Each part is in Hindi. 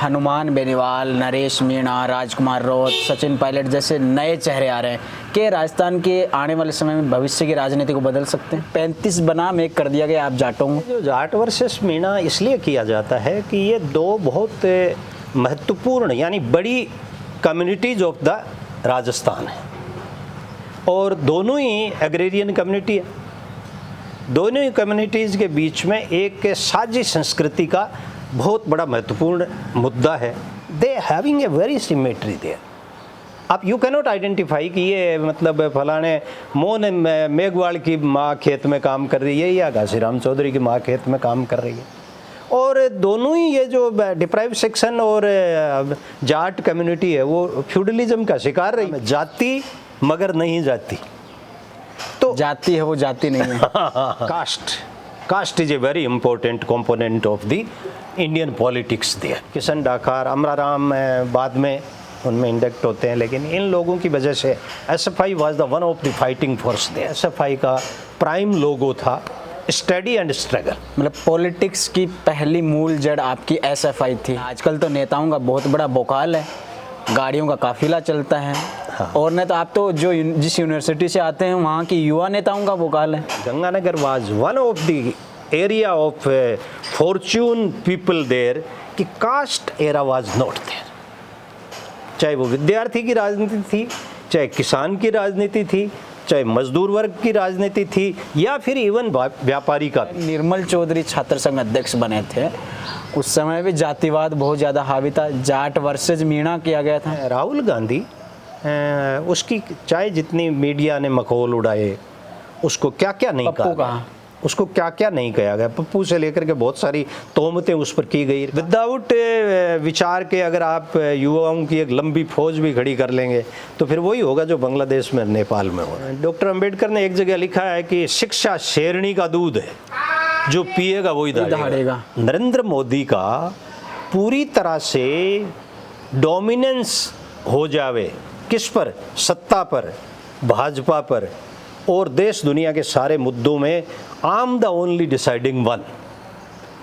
हनुमान बेनीवाल, नरेश मीणा, राजकुमार रोत, सचिन पायलट जैसे नए चेहरे आ रहे हैं कि राजस्थान के आने वाले समय में भविष्य की राजनीति को बदल सकते हैं। 35 बनाम 1 कर दिया गया आप जाटों को। जो जाट वर्सेस मीणा इसलिए किया जाता है कि ये दो बहुत महत्वपूर्ण यानी बड़ी कम्युनिटीज ऑफ द राजस्थान है और दोनों ही एग्रेरियन कम्युनिटी है। दोनों ही कम्युनिटीज़ के बीच में एक साझी संस्कृति का बहुत बड़ा महत्वपूर्ण मुद्दा है। They having a very symmetry there. आप यू कैनॉट आइडेंटिफाई कि ये मतलब फलाने मोहन मेघवाल की माँ खेत में काम कर रही है या घासीराम चौधरी की माँ खेत में काम कर रही है। और दोनों ही ये जो डिप्राइव सेक्शन और जाट कम्युनिटी है वो फ्यूडलिज्म का शिकार रही है। जाति मगर नहीं जाती, तो जाति है वो जाति नहीं है। Caste is a very important component of the Indian politics there. Kishan Dakar, Amraram बाद में उनमें इंडक्ट होते हैं, लेकिन इन लोगों की वजह से SFI was the one of the fighting force there. SFI का प्राइम लोगो था स्टडी एंड स्ट्रगल। मतलब पॉलिटिक्स की पहली मूल जड़ आपकी एसएफआई थी। आजकल तो नेताओं का बहुत बड़ा बोकाल है, गाड़ियों का काफिला चलता है। हाँ। और नहीं तो आप तो जो जिस यूनिवर्सिटी से आते हैं वहाँ की युवा नेताओं का बोकाल है। Ganganagar was one of the area of fortune people there कि caste era was not there. चाहे वो विद्यार्थी की राजनीति थी, चाहे किसान की राजनीति थी, चाहे मजदूर वर्ग की राजनीति थी या फिर इवन व्यापारी का। निर्मल चौधरी छात्र संघ अध्यक्ष बने थे, उस समय भी जातिवाद बहुत ज़्यादा हावी था। जाट वर्सेज मीणा किया गया था। राहुल गांधी उसकी चाहे जितनी मीडिया ने मखौल उड़ाए, उसको क्या क्या नहीं कहा, उसको क्या क्या नहीं कहा गया। पप्पू से लेकर के बहुत सारी तोहमतें उस पर की गई। विदाउट विचार के अगर आप युवाओं की एक लंबी फौज भी खड़ी कर लेंगे तो फिर वही होगा जो बांग्लादेश में नेपाल में हो। डॉक्टर अंबेडकर ने एक जगह लिखा है कि शिक्षा शेरनी का दूध है, जो पिएगा वही दहाड़ेगा। नरेंद्र मोदी का पूरी तरह से डोमिनेंस हो जावे किस पर? सत्ता पर, भाजपा पर और देश दुनिया के सारे मुद्दों में आम द ओनली डिसाइडिंग वन।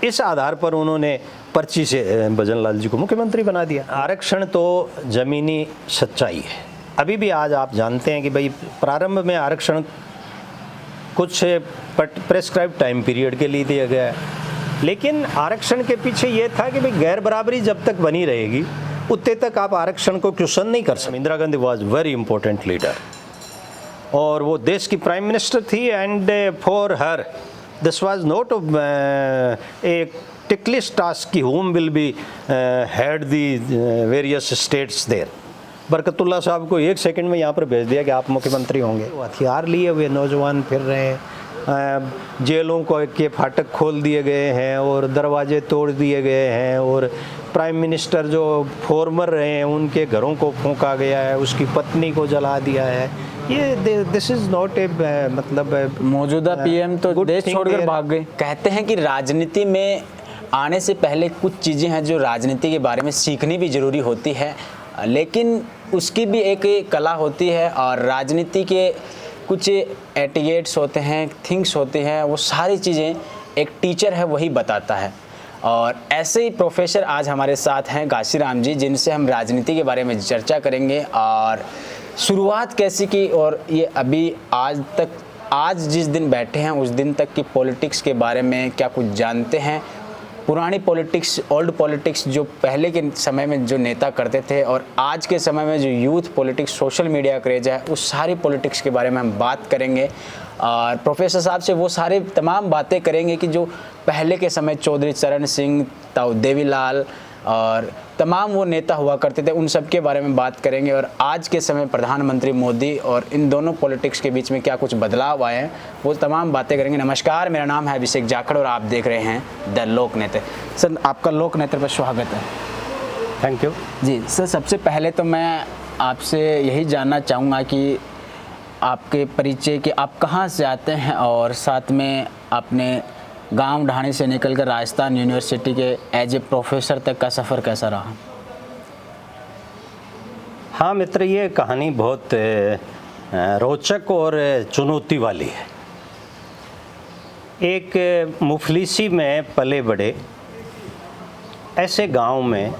इस आधार पर उन्होंने पर्ची से भजन लाल जी को मुख्यमंत्री बना दिया। आरक्षण तो ज़मीनी सच्चाई है। अभी भी आज आप जानते हैं कि भाई प्रारंभ में आरक्षण कुछ प्रेस्क्राइब टाइम पीरियड के लिए दिया गया है, लेकिन आरक्षण के पीछे ये था कि भाई गैर बराबरी जब तक बनी रहेगी उतने तक आप आरक्षण को क्वेश्चन नहीं कर सकते। Indira Gandhi was very important leader और वो देश की प्राइम मिनिस्टर थी and for her this was not a ticklish task की home will be head the various states there. Barkatullah साहब को 1 सेकंड में यहाँ पर भेज दिया कि आप मुख्यमंत्री होंगे। हथियार लिए हुए नौजवान फिर रहे हैं, जेलों को के फाटक खोल दिए गए हैं और दरवाजे तोड़ दिए गए हैं और प्राइम मिनिस्टर जो फॉर्मर रहे हैं उनके घरों को फूंका गया है, उसकी पत्नी को जला दिया है। ये दिस इज नॉट ए मतलब मौजूदा पीएम तो देश छोड़कर भाग गए। कहते हैं कि राजनीति में आने से पहले कुछ चीज़ें हैं जो राजनीति के बारे में सीखनी भी ज़रूरी होती है, लेकिन उसकी भी एक कला होती है और राजनीति के कुछ एटिकेट्स होते हैं, थिंग्स होते हैं, वो सारी चीज़ें एक टीचर है वही बताता है। और ऐसे ही प्रोफेसर आज हमारे साथ हैं घासीराम जी, जिनसे हम राजनीति के बारे में चर्चा करेंगे और शुरुआत कैसी की और ये अभी आज जिस दिन बैठे हैं उस दिन तक की पॉलिटिक्स के बारे में क्या कुछ जानते हैं। पुरानी पॉलिटिक्स, ओल्ड पॉलिटिक्स जो पहले के समय में जो नेता करते थे और आज के समय में जो youth politics, social media craze है, उस सारी पॉलिटिक्स के बारे में हम बात करेंगे और प्रोफेसर साहब से वो सारे तमाम बातें करेंगे कि जो पहले के समय चौधरी चरण सिंह, ताऊ देवीलाल और तमाम वो नेता हुआ करते थे, उन सब के बारे में बात करेंगे और आज के समय प्रधानमंत्री मोदी और इन दोनों पॉलिटिक्स के बीच में क्या कुछ बदलाव आए हैं वो तमाम बातें करेंगे। नमस्कार, मेरा नाम है अभिषेक जाखड़ और आप देख रहे हैं द लोक नेत्र। सर, आपका लोक नेत्र पर स्वागत है। Thank you ji. सर, सबसे पहले तो मैं आपसे यही जानना चाहूँगा कि आपके परिचय कि आप कहाँ से आते हैं और साथ में आपने गांव ढाणी से निकलकर राजस्थान यूनिवर्सिटी के एज ए प्रोफेसर तक का सफ़र कैसा रहा? हाँ मित्र, ये कहानी बहुत रोचक और चुनौती वाली है। एक मुफलिसी में पले बड़े ऐसे गांव में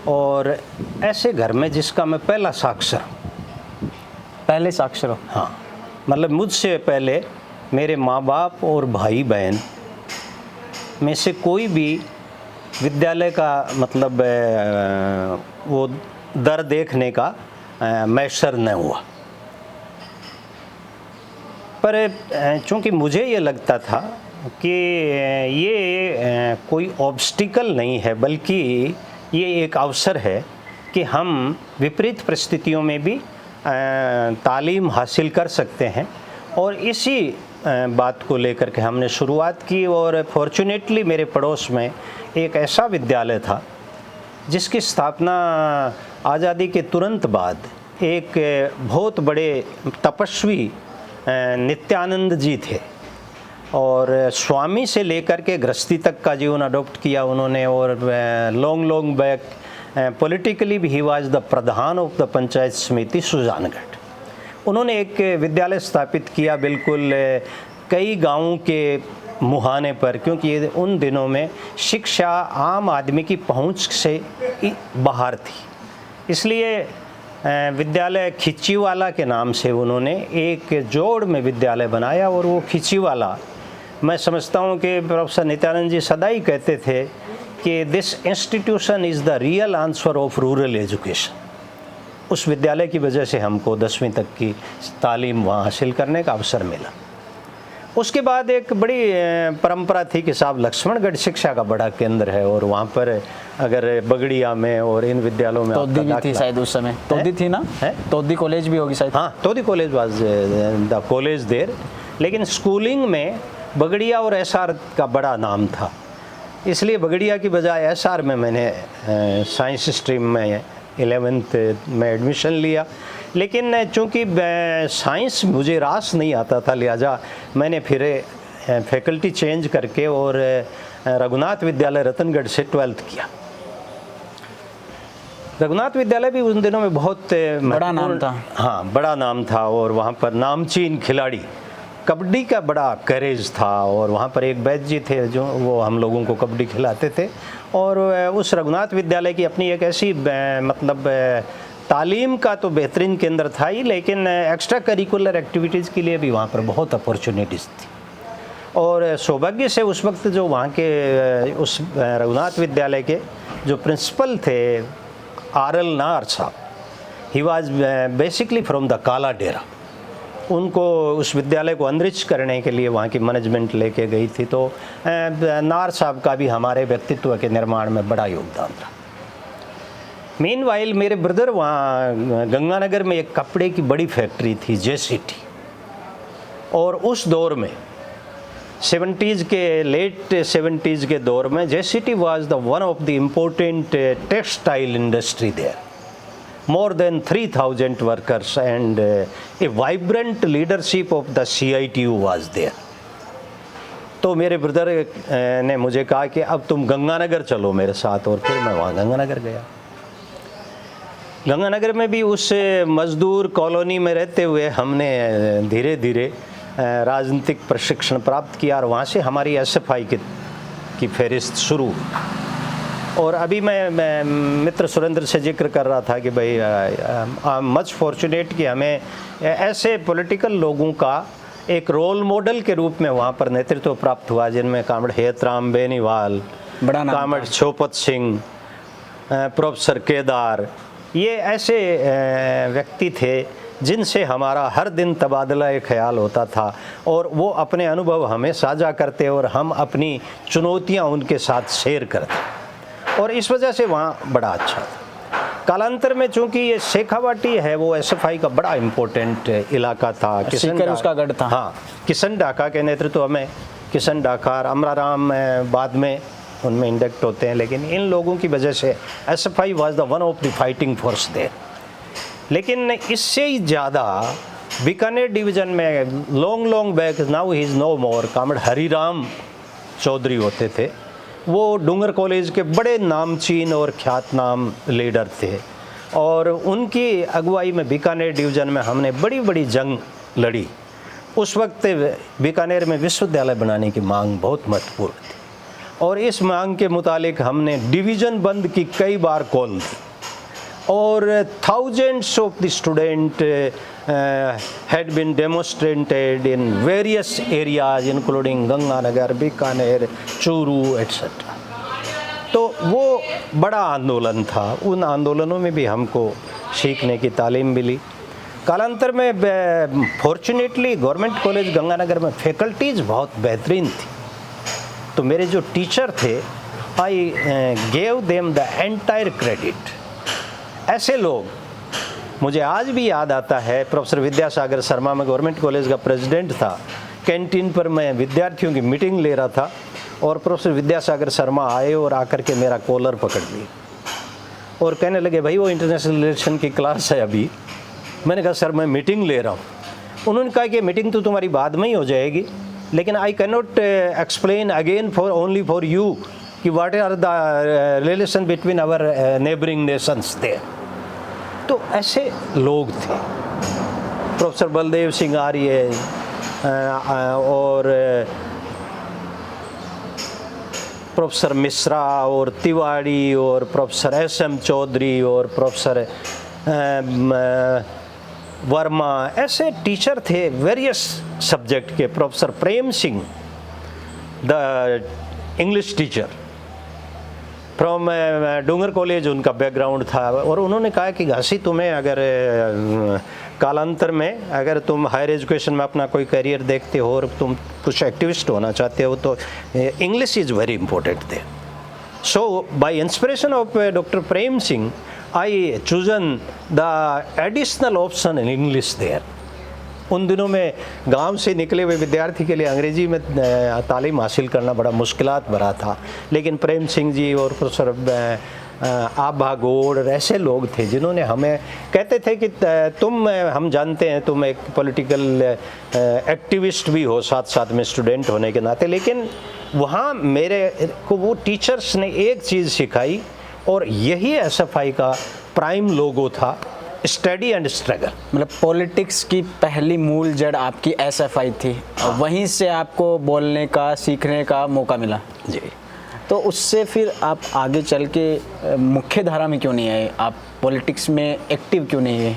और ऐसे घर में जिसका मैं पहला साक्षर हूँ। पहले साक्षर हो? हाँ, मतलब मुझसे पहले मेरे माँ बाप और भाई बहन में से कोई भी विद्यालय का मतलब वो दर देखने का मैसर न हुआ। पर चूंकि मुझे ये लगता था कि ये कोई ऑब्स्टिकल नहीं है, बल्कि ये एक अवसर है कि हम विपरीत परिस्थितियों में भी तालीम हासिल कर सकते हैं, और इसी बात को लेकर के हमने शुरुआत की। और फॉर्चुनेटली मेरे पड़ोस में एक ऐसा विद्यालय था जिसकी स्थापना आज़ादी के तुरंत बाद एक बहुत बड़े तपस्वी नित्यानंद जी थे, और स्वामी से लेकर के गृहस्थी तक का जीवन अडॉप्ट किया उन्होंने। और लॉन्ग बैक पॉलिटिकली भी he was the Pradhan of the panchayat समिति सुजानगढ़। उन्होंने एक विद्यालय स्थापित किया बिल्कुल कई गांवों के मुहाने पर, क्योंकि ये उन दिनों में शिक्षा आम आदमी की पहुंच से बाहर थी। इसलिए विद्यालय खिच्चीवाला के नाम से उन्होंने एक जोड़ में विद्यालय बनाया। और वो खिच्चीवाला, मैं समझता हूँ कि प्रोफेसर नित्यानंद जी सदा ही कहते थे कि this institution is the real answer of rural education. उस विद्यालय की वजह से हमको 10वीं तक की तालीम वहाँ हासिल करने का अवसर मिला। उसके बाद एक बड़ी परंपरा थी कि साहब लक्ष्मणगढ़ शिक्षा का बड़ा केंद्र है, और वहाँ पर अगर बगड़िया में और इन विद्यालयों में तोदी भी थी शायद उस समय, तोदी थी ना? तोदी कॉलेज भी होगी शायद। हाँ, तोदी कॉलेज वाज द कॉलेज देर, लेकिन स्कूलिंग में बगड़िया और एसआर का बड़ा नाम था। इसलिए बगड़िया की बजाय एसआर में मैंने साइंस स्ट्रीम में 11th में एडमिशन लिया। लेकिन चूँकि साइंस मुझे रास नहीं आता था, लिहाजा मैंने फिर फैकल्टी चेंज करके और रघुनाथ विद्यालय रतनगढ़ से 12th किया। रघुनाथ विद्यालय भी उन दिनों में बहुत बड़ा नाम था। हाँ, बड़ा नाम था, और वहाँ पर नामचीन खिलाड़ी, कबड्डी का बड़ा क्रेज था। और वहाँ पर एक वैद्य जी थे जो वो हम लोगों को कबड्डी खिलाते थे। और उस रघुनाथ विद्यालय की अपनी एक ऐसी मतलब तालीम का तो बेहतरीन केंद्र था ही, लेकिन एक्स्ट्रा करिकुलर एक्टिविटीज़ के लिए भी वहाँ पर बहुत अपॉर्चुनिटीज़ थी। और सौभाग्य से उस वक्त जो वहाँ के उस रघुनाथ विद्यालय के जो प्रिंसिपल थे आर.एल. नार साहब, he was basically from the काला डेरा। उनको उस विद्यालय को अनरिच करने के लिए वहाँ की मैनेजमेंट लेके गई थी। तो नार साहब का भी हमारे व्यक्तित्व के निर्माण में बड़ा योगदान रहा। मीनवाइल मेरे ब्रदर वहाँ गंगानगर में एक कपड़े की बड़ी फैक्ट्री थी JCT, और उस दौर में 70s के लेट 70s के दौर में JCT was the one of the important textile industry there. More than 3,000 workers and a vibrant leadership of the CITU was there. तो मेरे ब्रदर ने मुझे कहा कि अब तुम गंगानगर चलो मेरे साथ, और फिर मैं वहाँ गंगानगर गया। गंगानगर में भी उस मजदूर कॉलोनी में रहते हुए हमने धीरे धीरे राजनीतिक प्रशिक्षण प्राप्त किया, और वहाँ से हमारी SFI की फहरिस्त शुरू। और अभी मैं मित्र सुरेंद्र से जिक्र कर रहा था कि भाई मच फॉर्चुनेट कि हमें ऐसे पॉलिटिकल लोगों का एक रोल मॉडल के रूप में वहाँ पर नेतृत्व प्राप्त हुआ, जिनमें कामड़ हेतराम बेनीवाल, कामड़ छोपत सिंह, प्रोफेसर केदार, ये ऐसे व्यक्ति थे जिनसे हमारा हर दिन तबादला ख्याल होता था, और वो अपने अनुभव हमें साझा करते और हम अपनी चुनौतियाँ उनके साथ शेयर करते, और इस वजह से वहाँ बड़ा अच्छा था। कालांतर में चूंकि ये शेखावाटी है वो SFI का बड़ा इम्पोर्टेंट इलाका था। उसका गढ़ था। हाँ, किशन डाका के नेतृत्व में किशन डाका, अमराराम बाद में उनमें इंडक्ट होते हैं, लेकिन इन लोगों की वजह से SFI was the one of the fighting force there. लेकिन इससे ही ज़्यादा बीकानेर डिवीज़न में long back, now he is no more, comrade Hariram Chaudhary होते थे। वो डूंगर कॉलेज के बड़े नामचीन और ख्यातनाम लीडर थे, और उनकी अगुवाई में बीकानेर डिवीज़न में हमने बड़ी बड़ी जंग लड़ी। उस वक्त बीकानेर में विश्वविद्यालय बनाने की मांग बहुत महत्वपूर्ण थी, और इस मांग के मुतालिक हमने डिवीज़न बंद की कई बार कॉल दी और thousands of the student had been demonstrated in various areas including Ganganagar, Bikaner, Churu etc. तो वो बड़ा आंदोलन था। उन आंदोलनों में भी हमको सीखने की तालीम मिली। कालांतर में फॉर्चुनेटली गवर्नमेंट कॉलेज गंगानगर में फैकल्टीज़ बहुत बेहतरीन थी, तो मेरे जो टीचर थे I gave them the entire credit. ऐसे लोग मुझे आज भी याद आता है, प्रोफेसर विद्यासागर शर्मा, मैं गवर्नमेंट कॉलेज का प्रेसिडेंट था। कैंटीन पर मैं विद्यार्थियों की मीटिंग ले रहा था और प्रोफेसर विद्यासागर शर्मा आए और आकर के मेरा कॉलर पकड़ ली और कहने लगे, भाई वो इंटरनेशनल रिलेशन की क्लास है अभी। मैंने कहा सर मैं मीटिंग ले रहा हूँ। उन्होंने कहा कि मीटिंग तो तुम्हारी बाद में ही हो जाएगी, लेकिन I can not explain again for only for you कि what are the relation between our neighbouring nations there. तो ऐसे लोग थे। प्रोफेसर बलदेव सिंह आर्य और प्रोफेसर मिश्रा और तिवारी और प्रोफेसर एस.एम. चौधरी और प्रोफेसर वर्मा, ऐसे टीचर थे वेरियस सब्जेक्ट के। Professor Prem Singh the English teacher from Dungar college, उनका बैकग्राउंड था और उन्होंने कहा कि घासी तुम्हें अगर कालांतर में अगर तुम हायर एजुकेशन में अपना कोई करियर देखते हो और तुम कुछ एक्टिविस्ट होना चाहते हो तो English is very important there. So by inspiration of doctor Prem Singh I chosen the additional option in English there. उन दिनों में गांव से निकले हुए विद्यार्थी के लिए अंग्रेजी में तालीम हासिल करना बड़ा मुश्किलात भरा था, लेकिन प्रेम सिंह जी और प्रोफेसर आभा गौड़ और ऐसे लोग थे जिन्होंने हमें कहते थे कि तुम, हम जानते हैं तुम एक पॉलिटिकल एक्टिविस्ट भी हो साथ साथ में स्टूडेंट होने के नाते, लेकिन वहाँ मेरे को वो टीचर्स ने एक चीज़ सिखाई और यही एसएफआई का प्राइम लोगो था, स्टडी एंड स्ट्रगल। मतलब पॉलिटिक्स की पहली मूल जड़ आपकी एसएफआई थी, वहीं से आपको बोलने का, सीखने का मौका मिला जी। तो उससे फिर आप आगे चल के मुख्य धारा में क्यों नहीं आए? आप पॉलिटिक्स में एक्टिव क्यों नहीं है?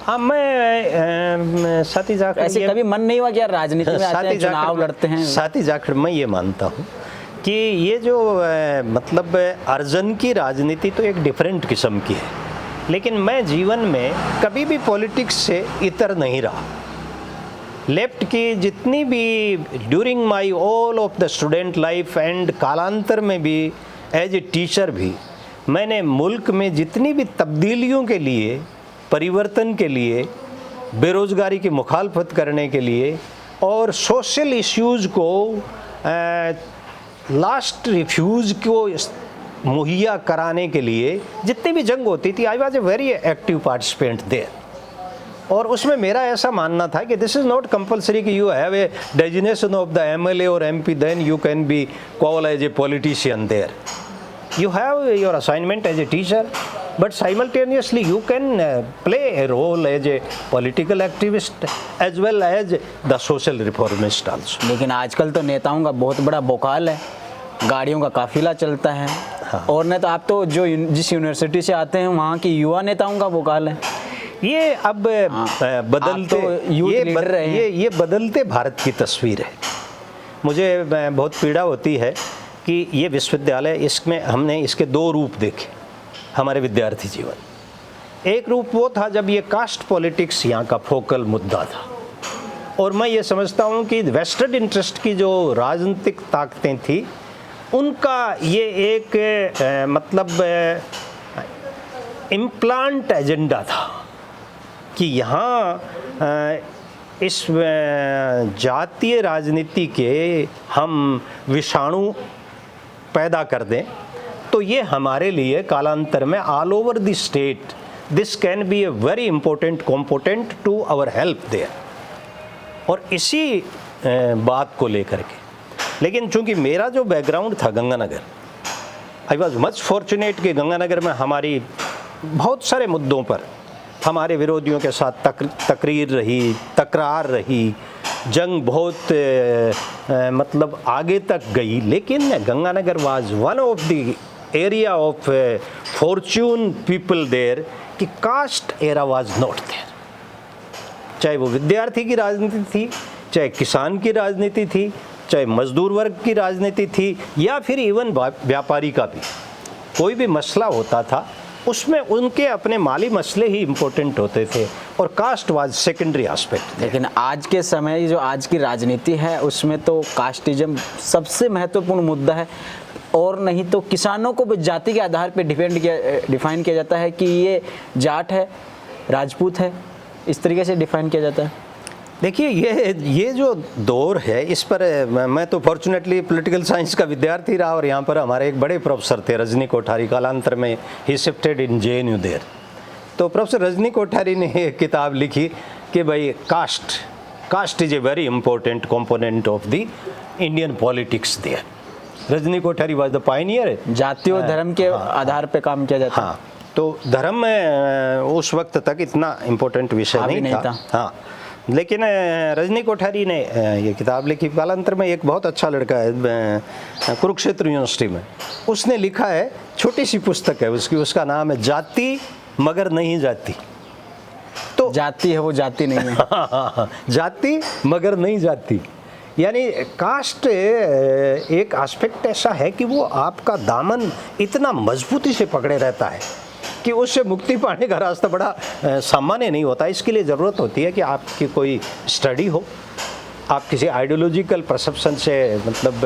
हाँ, मैं साथी जाकर ऐसे कभी मन नहीं हुआ कि यार राजनीति में आते हैं, चुनाव लड़ते हैं? साथी जाकर मैं ये मानता हूँ कि ये जो मतलब अर्जन की राजनीति तो एक डिफरेंट किस्म की है, लेकिन मैं जीवन में कभी भी पॉलिटिक्स से इतर नहीं रहा। लेफ्ट की जितनी भी during my all of the student life and कालांतर में भी एज ए टीचर भी मैंने मुल्क में जितनी भी तब्दीलियों के लिए, परिवर्तन के लिए, बेरोज़गारी की मुखालफत करने के लिए और सोशल इश्यूज़ को लास्ट रिफ्यूज़ को मुहैया कराने के लिए जितनी भी जंग होती थी, I was a very active participant there. और उसमें मेरा ऐसा मानना था कि दिस इज़ नॉट कंपल्सरी कि you have a designation of the MLA और MP, then you can be call as a politician there. You have your assignment as a teacher, but simultaneously you can play a role as a political activist as well as the social reformist also. लेकिन आजकल तो नेताओं का बहुत बड़ा बोकाल है, गाड़ियों का काफिला चलता है। हाँ। और नहीं तो आप तो जो जिस यूनिवर्सिटी से आते हैं वहाँ की युवा नेताओं का बोकाल है। ये अब बदलते तो ये बदलते भारत की तस्वीर है। मुझे बहुत पीड़ा होती है कि ये विश्वविद्यालय, इसमें हमने इसके दो रूप देखे हमारे विद्यार्थी जीवन। एक रूप वो था जब ये कास्ट पॉलिटिक्स यहाँ का फोकल मुद्दा था, और मैं ये समझता हूँ कि वेस्टेड इंटरेस्ट की जो राजनीतिक ताकतें थी उनका ये एक मतलब इम्प्लांट एजेंडा था कि यहाँ इस जातीय राजनीति के हम विषाणु पैदा कर दें, तो ये हमारे लिए कालांतर में all over the state this can be a very important component to our help there. और इसी बात को लेकर के, लेकिन चूंकि मेरा जो बैकग्राउंड था Ganganagar, I was much fortunate कि गंगानगर में हमारी बहुत सारे मुद्दों पर हमारे विरोधियों के साथ तकरार रही, जंग बहुत मतलब आगे तक गई, लेकिन Ganganagar was one of the area of fortune people there कि caste era was not there. चाहे वो विद्यार्थी की राजनीति थी, चाहे किसान की राजनीति थी, चाहे मजदूर वर्ग की राजनीति थी, या फिर इवन व्यापारी का भी कोई भी मसला होता था उसमें उनके अपने माली मसले ही इम्पोर्टेंट होते थे और कास्ट वाज सेकेंडरी एस्पेक्ट। लेकिन आज के समय जो आज की राजनीति है उसमें तो कास्टिज्म सबसे महत्वपूर्ण मुद्दा है, और नहीं तो किसानों को भी जाति के आधार पर डिफाइन किया जाता है कि ये जाट है, राजपूत है, इस तरीके से डिफाइन किया जाता है। देखिए ये जो दौर है इस पर मैं तो फॉर्चुनेटली पॉलिटिकल साइंस का विद्यार्थी रहा, और यहाँ पर हमारे एक बड़े प्रोफेसर थे रजनी कोठारी, कालांतर में ही शिफ्टेड इन JNU देयर। तो प्रोफेसर रजनी कोठारी ने एक किताब लिखी कि भाई caste is a very important component of the Indian politics there. Rajni Kothari was the pioneer. जाति और धर्म के आधार पर काम किया जाता है। हाँ, तो धर्म में उस वक्त तक इतना इम्पोर्टेंट विषय नहीं था। हाँ, लेकिन रजनी कोठारी ने ये किताब लिखी। कालांतर में एक बहुत अच्छा लड़का है कुरुक्षेत्र यूनिवर्सिटी में, उसने लिखा है, छोटी सी पुस्तक है उसका नाम है जाति मगर नहीं जाति। तो जाति है वो जाति नहीं है। जाति मगर नहीं जाति, यानी कास्ट एक एस्पेक्ट ऐसा है कि वो आपका दामन इतना मजबूती से पकड़े रहता है कि उससे मुक्ति पाने का रास्ता बड़ा सामान्य नहीं होता। इसके लिए ज़रूरत होती है कि आपकी कोई स्टडी हो, आप किसी आइडियोलॉजिकल परसेप्शन से मतलब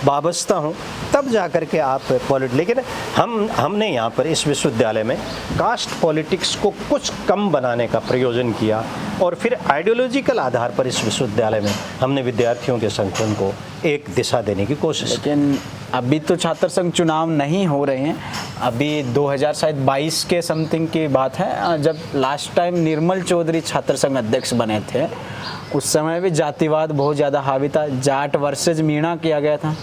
वाबस्ता हो, तब जा कर के आप लेकिन हमने यहाँ पर इस विश्वविद्यालय में कास्ट पॉलिटिक्स को कुछ कम बनाने का प्रयोजन किया, और फिर आइडियोलॉजिकल आधार पर इस विश्वविद्यालय में हमने विद्यार्थियों के संगठन को एक दिशा देने की कोशिश की। लेकिन अभी तो छात्र संघ चुनाव नहीं हो रहे हैं, अभी 2022 के समथिंग की बात है, जब लास्ट टाइम निर्मल चौधरी छात्र संघ अध्यक्ष बने थे उस समय भी जातिवाद बहुत ज़्यादा हावी था, जाट वर्सेस मीणा किया गया था।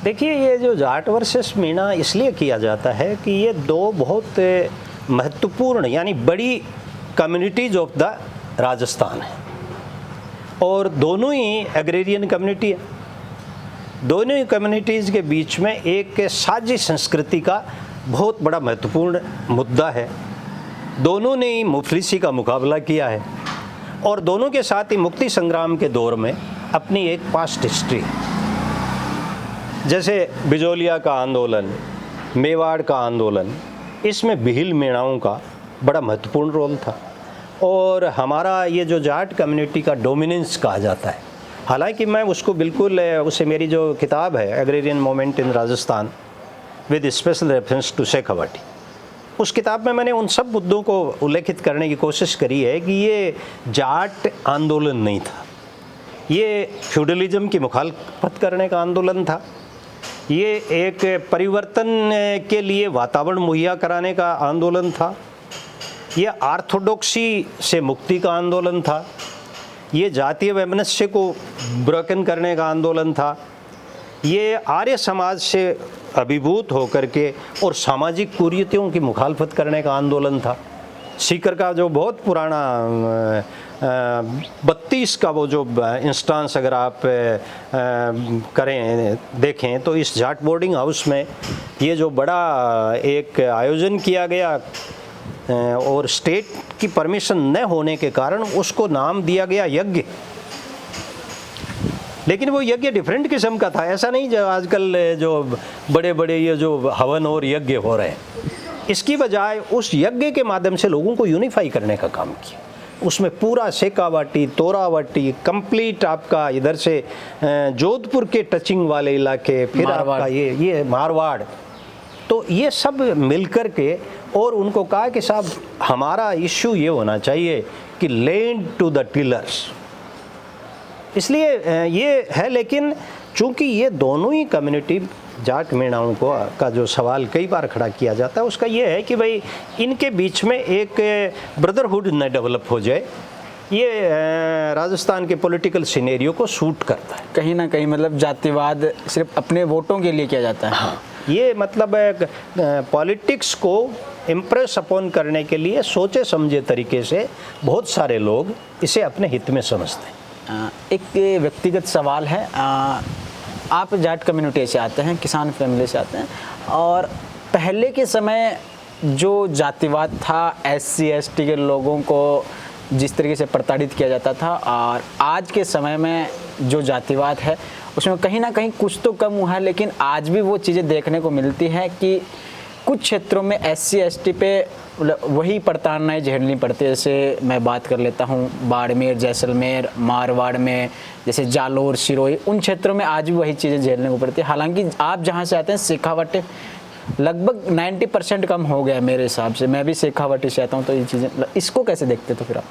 देखिए, ये जो जाट वर्सेस मीणा इसलिए किया जाता है कि ये दो बहुत महत्वपूर्ण यानी बड़ी कम्युनिटीज ऑफ द राजस्थान है, और दोनों ही एग्रेरियन कम्युनिटी है। दोनों ही कम्युनिटीज़ के बीच में एक साझी संस्कृति का बहुत बड़ा महत्वपूर्ण मुद्दा है। दोनों ने ही मुफलिसी का मुकाबला किया है, और दोनों के साथ ही मुक्ति संग्राम के दौर में अपनी एक पास्ट हिस्ट्री है। जैसे बिजोलिया का आंदोलन, मेवाड़ का आंदोलन, इसमें भील मीणाओं का बड़ा महत्वपूर्ण रोल था, और हमारा ये जो जाट कम्युनिटी का डोमिनेंस कहा जाता है, हालांकि मैं उसको बिल्कुल उसे मेरी जो किताब है agrarian moment in Rajasthan with special reference to Shekhawati, उस किताब में मैंने उन सब मुद्दों को उल्लेखित करने की कोशिश करी है कि ये जाट आंदोलन नहीं था, ये फ्यूडलिज्म की मुखालफत करने का आंदोलन था, ये एक परिवर्तन के लिए वातावरण मुहैया कराने का आंदोलन था, ये आर्थोडॉक्सी से मुक्ति का आंदोलन था, ये जातीय वैमनस्य को ब्रोकन करने का आंदोलन था, ये आर्य समाज से अभिभूत होकर के और सामाजिक कुरीतियों की मुखालफत करने का आंदोलन था। सीकर का जो बहुत पुराना 32 का वो जो इंस्टांस अगर आप करें देखें तो इस जाट बोर्डिंग हाउस में ये जो बड़ा एक आयोजन किया गया और स्टेट की परमिशन न होने के कारण उसको नाम दिया गया यज्ञ, लेकिन वो यज्ञ डिफरेंट किस्म का था। ऐसा नहीं जो आजकल जो बड़े बड़े ये जो हवन और यज्ञ हो रहे हैं, इसकी बजाय उस यज्ञ के माध्यम से लोगों को यूनिफाई करने का काम किया। उसमें पूरा शेखावाटी, तोरावाटी, कंप्लीट आपका इधर से जोधपुर के टचिंग वाले इलाके, फिर आपका ये मारवाड़, तो ये सब मिलकर के और उनको कहा कि साहब हमारा इश्यू ये होना चाहिए कि लैंड टू द टिलर्स, इसलिए ये है। लेकिन चूंकि ये दोनों ही कम्युनिटी जाट मीणाओं को का जो सवाल कई बार खड़ा किया जाता है उसका ये है कि भाई इनके बीच में एक ब्रदरहुड न डेवलप हो जाए, ये राजस्थान के पॉलिटिकल सिनेरियो को सूट करता है। कहीं ना कहीं मतलब जातिवाद सिर्फ अपने वोटों के लिए किया जाता है। हाँ, ये मतलब पॉलिटिक्स को इम्प्रेस अपॉन करने के लिए सोचे समझे तरीके से बहुत सारे लोग इसे अपने हित में समझते हैं। एक व्यक्तिगत सवाल है। आप जाट कम्युनिटी से आते हैं, किसान फैमिली से आते हैं, और पहले के समय जो जातिवाद था, SC ST के लोगों को जिस तरीके से प्रताड़ित किया जाता था, और आज के समय में जो जातिवाद है उसमें कहीं ना कहीं कुछ तो कम हुआ है, लेकिन आज भी वो चीज़ें देखने को मिलती हैं कि कुछ क्षेत्रों में SC ST पे वही प्रताड़नाएं झेलनी पड़ती है। जैसे मैं बात कर लेता हूँ बाड़मेर, जैसलमेर, मारवाड़ में, जैसे जालोर, सिरोही, उन क्षेत्रों में आज भी वही चीज़ें झेलने को पड़ती है। हालांकि आप जहाँ से आते हैं शेखावटी लगभग 90% कम हो गया है मेरे हिसाब से। मैं भी शेखावटी से आता हूँ, तो ये चीज़ें, इसको कैसे देखते तो फिर आप?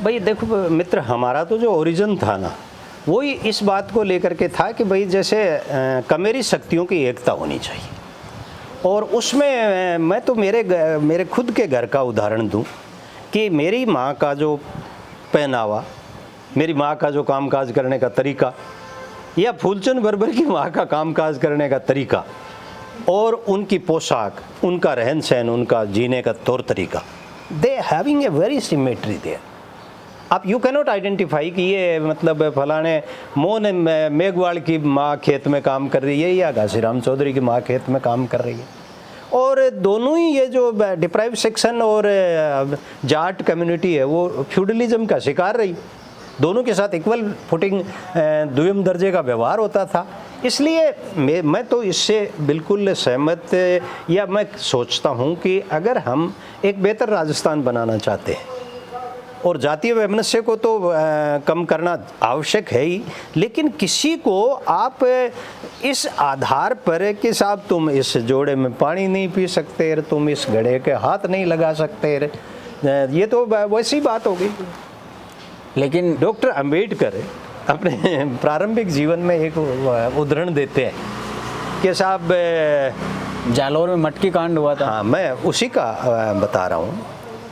भाई देखो मित्र, हमारा तो जो ओरिजिन था ना, वही इस बात को लेकर के था कि भाई जैसे कमेरी शक्तियों की एकता होनी चाहिए। और उसमें मैं तो मेरे खुद के घर का उदाहरण दूं कि मेरी माँ का जो पहनावा, मेरी माँ का जो कामकाज करने का तरीका, या फूलचंद बर्बर की माँ का कामकाज करने का तरीका, और उनकी पोशाक, उनका रहन सहन, उनका जीने का तौर तरीका, they having a very symmetry there. आप यू कैनॉट आइडेंटिफाई कि ये मतलब फलाने मोहन मेघवाल की माँ खेत में काम कर रही है या घासीराम चौधरी की माँ खेत में काम कर रही है। और दोनों ही ये जो डिप्राइव सेक्शन और जाट कम्युनिटी है वो फ्यूडलिज्म का शिकार रही। दोनों के साथ इक्वल फुटिंग, द्विम दर्जे का व्यवहार होता था। इसलिए मैं तो इससे बिल्कुल सहमत, या मैं सोचता हूँ कि अगर हम एक बेहतर राजस्थान बनाना चाहते हैं, और जातीय वैमनस्य को तो कम करना आवश्यक है ही, लेकिन किसी को आप इस आधार पर कि साहब तुम इस जोड़े में पानी नहीं पी सकते, तुम इस घड़े के हाथ नहीं लगा सकते, ये तो वैसी बात हो गई। लेकिन डॉक्टर अंबेडकर अपने प्रारंभिक जीवन में एक उदाहरण देते हैं कि साहब जालोर में मटकी कांड हुआ था। हाँ, मैं उसी का बता रहा हूँ।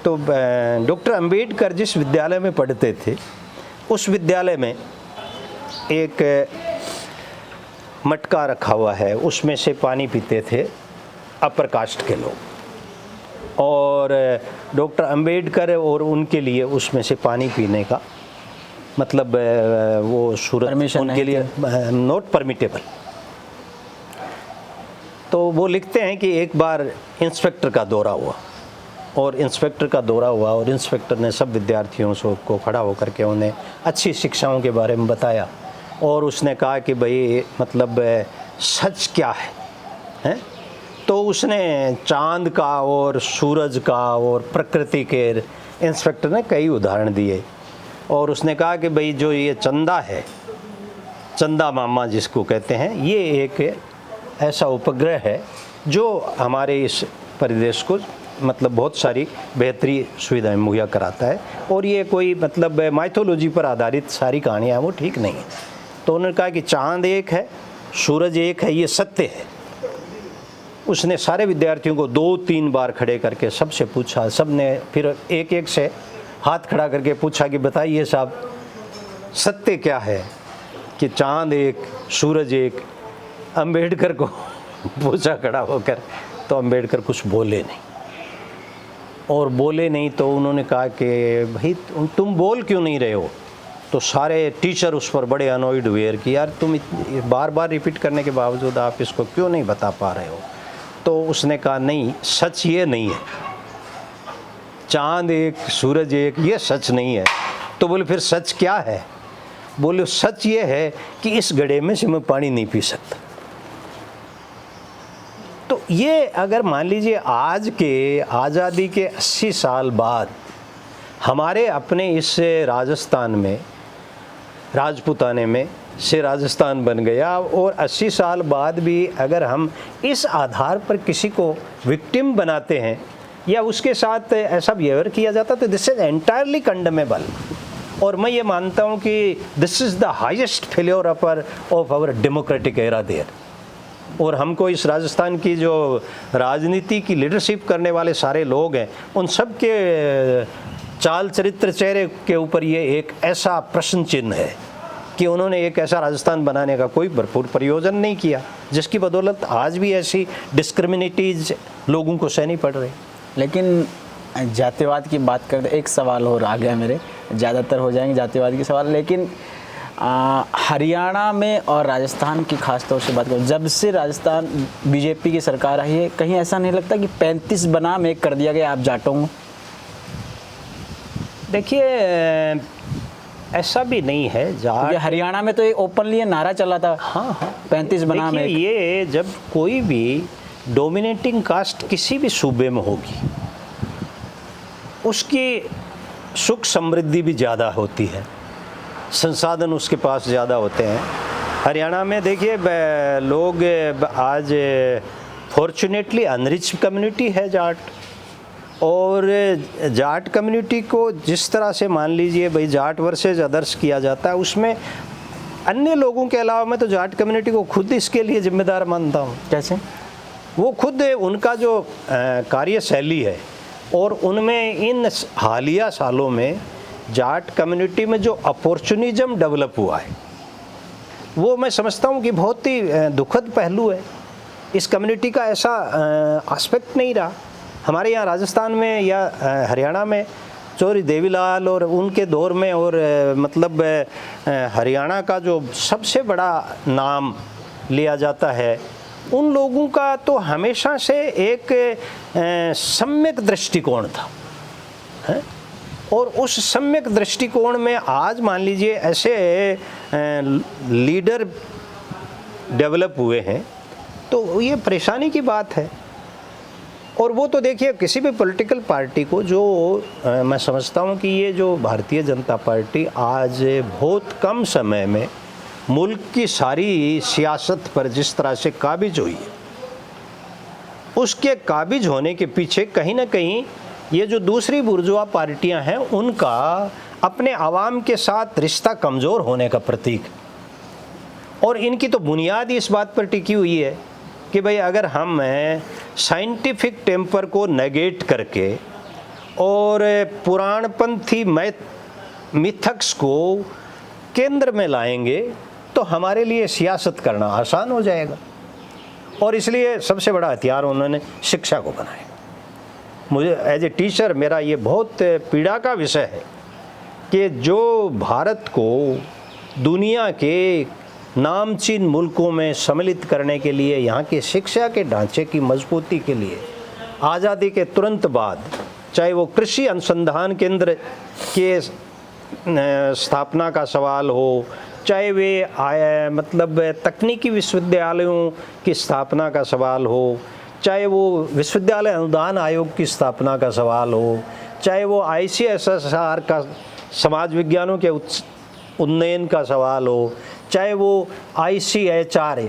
तो डॉक्टर अंबेडकर जिस विद्यालय में पढ़ते थे, उस विद्यालय में एक मटका रखा हुआ है, उसमें से पानी पीते थे अपर कास्ट के लोग। और डॉक्टर अंबेडकर और उनके लिए उसमें से पानी पीने का मतलब वो सूरत उनके लिए नॉट परमिटेबल। तो वो लिखते हैं कि एक बार इंस्पेक्टर का दौरा हुआ, और इंस्पेक्टर का दौरा हुआ और इंस्पेक्टर ने सब विद्यार्थियों को खड़ा होकर के उन्हें अच्छी शिक्षाओं के बारे में बताया। और उसने कहा कि भाई मतलब सच क्या है? तो उसने चांद का और सूरज का और प्रकृति के इंस्पेक्टर ने कई उदाहरण दिए। और उसने कहा कि भाई जो ये चंदा है, चंदा मामा जिसको कहते हैं, ये एक ऐसा उपग्रह है जो हमारे इस परिदेश को मतलब बहुत सारी बेहतरी सुविधाएं मुहैया कराता है। और ये कोई मतलब माइथोलॉजी पर आधारित सारी कहानियाँ हैं, वो ठीक नहीं है। तो उन्होंने कहा कि चांद एक है, सूरज एक है, ये सत्य है। उसने सारे विद्यार्थियों को 2-3 बार खड़े करके सबसे पूछा, सब ने फिर एक एक से हाथ खड़ा करके पूछा कि बताइए साहब सत्य क्या है, कि चांद एक, सूरज एक। अंबेडकर को पूछा खड़ा होकर, तो अंबेडकर कुछ बोले नहीं। और बोले नहीं तो उन्होंने कहा कि भाई तुम बोल क्यों नहीं रहे हो? तो सारे टीचर उस पर बड़े अनॉयड हुए कि यार तुम बार बार रिपीट करने के बावजूद आप इसको क्यों नहीं बता पा रहे हो? तो उसने कहा नहीं, सच ये नहीं है, चांद एक, सूरज एक, ये सच नहीं है। तो बोले फिर सच क्या है? बोले सच ये है कि इस घड़े में से मैं पानी नहीं पी सकता। तो ये अगर मान लीजिए आज के आज़ादी के 80 साल बाद हमारे अपने इस राजस्थान में, राजपूताने में से राजस्थान बन गया, और 80 साल बाद भी अगर हम इस आधार पर किसी को विक्टिम बनाते हैं या उसके साथ ऐसा बिहेवियर किया जाता, तो दिस इज एंटायरली कंडेमेबल। और मैं ये मानता हूँ कि this is the highest failure of our democratic era there. और हमको इस राजस्थान की जो राजनीति की लीडरशिप करने वाले सारे लोग हैं, उन सब के चाल चरित्र चेहरे के ऊपर ये एक ऐसा प्रश्न चिन्ह है कि उन्होंने एक ऐसा राजस्थान बनाने का कोई भरपूर प्रयोजन नहीं किया, जिसकी बदौलत आज भी ऐसी डिस्क्रिमिनेटीज लोगों को सहनी पड़ रही। लेकिन जातिवाद की बात करते एक सवाल और आ गया मेरे, ज़्यादातर हो जाएंगे जातिवाद के सवाल। लेकिन हरियाणा में और राजस्थान की खास तौर से बात करूँ, जब से राजस्थान बीजेपी की सरकार आई है, कहीं ऐसा नहीं लगता कि 35 बनाम 1 कर दिया गया आप जाटों को? देखिए ऐसा भी नहीं है। ये हरियाणा में तो ये ओपनली ये नारा चला था। हाँ हाँ 35 बनाम 1। ये जब कोई भी डोमिनेटिंग कास्ट किसी भी सूबे में होगी, उसकी सुख समृद्धि भी ज़्यादा होती है, संसाधन उसके पास ज़्यादा होते हैं। हरियाणा में देखिए लोग आज फॉर्चुनेटली अनरिच कम्युनिटी है जाट, और जाट कम्युनिटी को जिस तरह से मान लीजिए भाई जाट वर्सेस अदर्स किया जाता है, उसमें अन्य लोगों के अलावा मैं तो जाट कम्युनिटी को खुद इसके लिए जिम्मेदार मानता हूँ। कैसे? वो खुद उनका जो कार्यशैली है, और उनमें इन हालिया सालों में जाट कम्युनिटी में जो अपॉर्चुनिज्म डेवलप हुआ है, वो मैं समझता हूँ कि बहुत ही दुखद पहलू है। इस कम्युनिटी का ऐसा एस्पेक्ट नहीं रहा हमारे यहाँ राजस्थान में या हरियाणा में। चौधरी देवीलाल और उनके दौर में, और मतलब हरियाणा का जो सबसे बड़ा नाम लिया जाता है, उन लोगों का तो हमेशा से एक सम्यक दृष्टिकोण था, है? और उस सम्यक दृष्टिकोण में आज मान लीजिए ऐसे लीडर डेवलप हुए हैं, तो ये परेशानी की बात है। और वो तो देखिए किसी भी पॉलिटिकल पार्टी को, जो मैं समझता हूँ कि ये जो भारतीय जनता पार्टी आज बहुत कम समय में मुल्क की सारी सियासत पर जिस तरह से काबिज हुई है, उसके काबिज होने के पीछे कहीं ना कहीं ये जो दूसरी बुर्जुआ पार्टियां हैं, उनका अपने आवाम के साथ रिश्ता कमज़ोर होने का प्रतीक। और इनकी तो बुनियाद ही इस बात पर टिकी हुई है कि भाई अगर हम साइंटिफिक टेम्पर को नेगेट करके और पुराणपंथी मिथक्स को केंद्र में लाएंगे तो हमारे लिए सियासत करना आसान हो जाएगा। और इसलिए सबसे बड़ा हथियार उन्होंने शिक्षा को बनाया। मुझे एज ए टीचर मेरा ये बहुत पीड़ा का विषय है कि जो भारत को दुनिया के नामचीन मुल्कों में सम्मिलित करने के लिए, यहाँ के शिक्षा के ढांचे की मजबूती के लिए आज़ादी के तुरंत बाद, चाहे वो कृषि अनुसंधान केंद्र के स्थापना का सवाल हो, चाहे वे मतलब तकनीकी विश्वविद्यालयों की स्थापना का सवाल हो, चाहे वो विश्वविद्यालय अनुदान आयोग की स्थापना का सवाल हो, चाहे वो ICSSR का समाज विज्ञानों के उन्नयन का सवाल हो, चाहे वो ICHR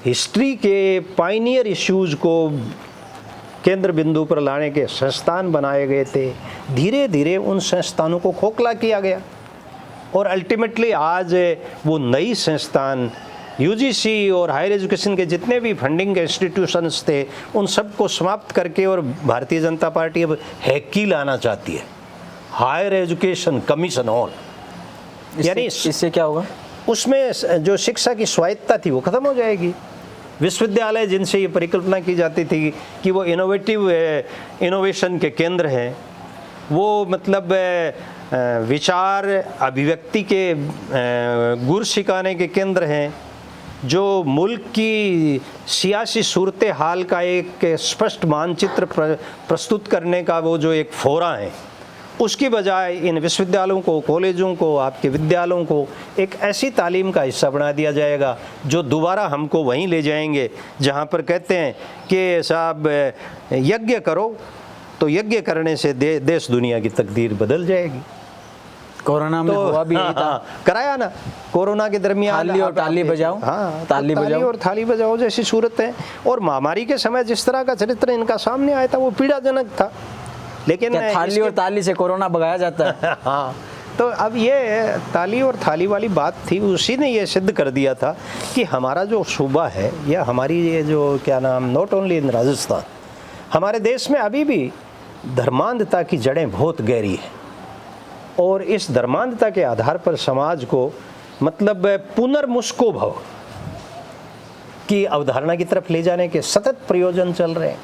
हिस्ट्री के पाइनियर इश्यूज़ को केंद्र बिंदु पर लाने के संस्थान बनाए गए थे। धीरे धीरे उन संस्थानों को खोखला किया गया और अल्टीमेटली आज वो नई संस्थान UGC और हायर एजुकेशन के जितने भी फंडिंग के इंस्टीट्यूशंस थे, उन सबको समाप्त करके और भारतीय जनता पार्टी अब हैकी लाना चाहती है, हायर एजुकेशन कमीशन ऑन। यानी इससे क्या होगा? उसमें जो शिक्षा की स्वायत्ता थी वो खत्म हो जाएगी। विश्वविद्यालय जिनसे ये परिकल्पना की जाती थी कि वो इनोवेशन के केंद्र हैं, वो मतलब विचार अभिव्यक्ति के गुर सिखाने के केंद्र हैं, जो मुल्क की सियासी सूरत हाल का एक स्पष्ट मानचित्र प्रस्तुत करने का वो जो एक फोरा है, उसकी बजाय इन विश्वविद्यालयों को, कॉलेजों को, आपके विद्यालयों को एक ऐसी तालीम का हिस्सा बना दिया जाएगा जो दोबारा हमको वहीं ले जाएंगे जहाँ पर कहते हैं कि साहब यज्ञ करो, तो यज्ञ करने से देश दुनिया की तकदीर बदल जाएगी। कोरोना में हुआ भी यही था। कराया ना, कोरोना के दरमियान थाली और ताली बजाओ। हाँ, ताली बजाओ और थाली बजाओ जैसी सूरत है। और महामारी के समय जिस तरह का चरित्र इनका सामने आया था वो पीड़ाजनक था, लेकिन थाली और ताली से कोरोना भगाया जाता है। हाँ, तो अब ये ताली और थाली वाली बात थी, उसी ने ये सिद्ध कर दिया था कि हमारा जो सूबा है या हमारी ये जो क्या नाम, नॉट ओनली इन राजस्थान, हमारे देश में अभी भी धर्मांधता की जड़ें बहुत गहरी हैं। और इस धर्मांधता के आधार पर समाज को मतलब पुनर्मुस्को भव की अवधारणा की तरफ ले जाने के सतत प्रयोजन चल रहे हैं,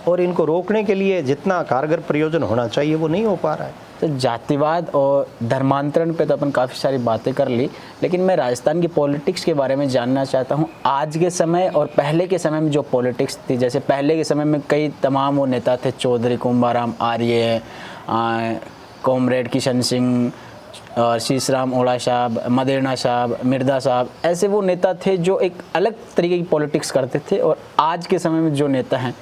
और इनको रोकने के लिए जितना कारगर प्रयोजन होना चाहिए वो नहीं हो पा रहा है। तो जातिवाद और धर्मांतरण पे तो अपन काफ़ी सारी बातें कर ली, लेकिन मैं राजस्थान की पॉलिटिक्स के बारे में जानना चाहता हूँ। आज के समय और पहले के समय में जो पॉलिटिक्स थी, जैसे पहले के समय में कई तमाम वो नेता थे, चौधरी कुंभाराम आर्य, कॉमरेड किशन सिंह और शीशराम ओड़ा साहब, मदेरणा साहब, मिर्दा साहब, ऐसे वो नेता थे जो एक अलग तरीके की पॉलिटिक्स करते थे। और आज के समय में जो नेता हैं,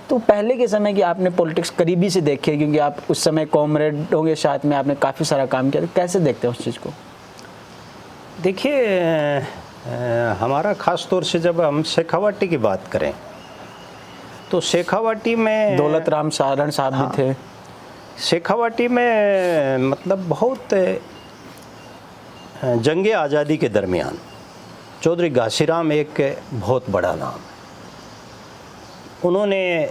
तो पहले के समय की आपने पॉलिटिक्स करीबी से देखी है, क्योंकि आप उस समय कॉमरेडों के साथ में आपने काफ़ी सारा काम किया, तो कैसे देखते हैं उस चीज़ को? देखिए, हमारा ख़ास तौर से जब हम शेखावाटी की बात करें तो शेखावाटी में दौलत राम सारण साहब भी थे। शेखावाटी में मतलब बहुत जंगे आज़ादी के दरमियान चौधरी घासीराम एक बहुत बड़ा नाम है। उन्होंने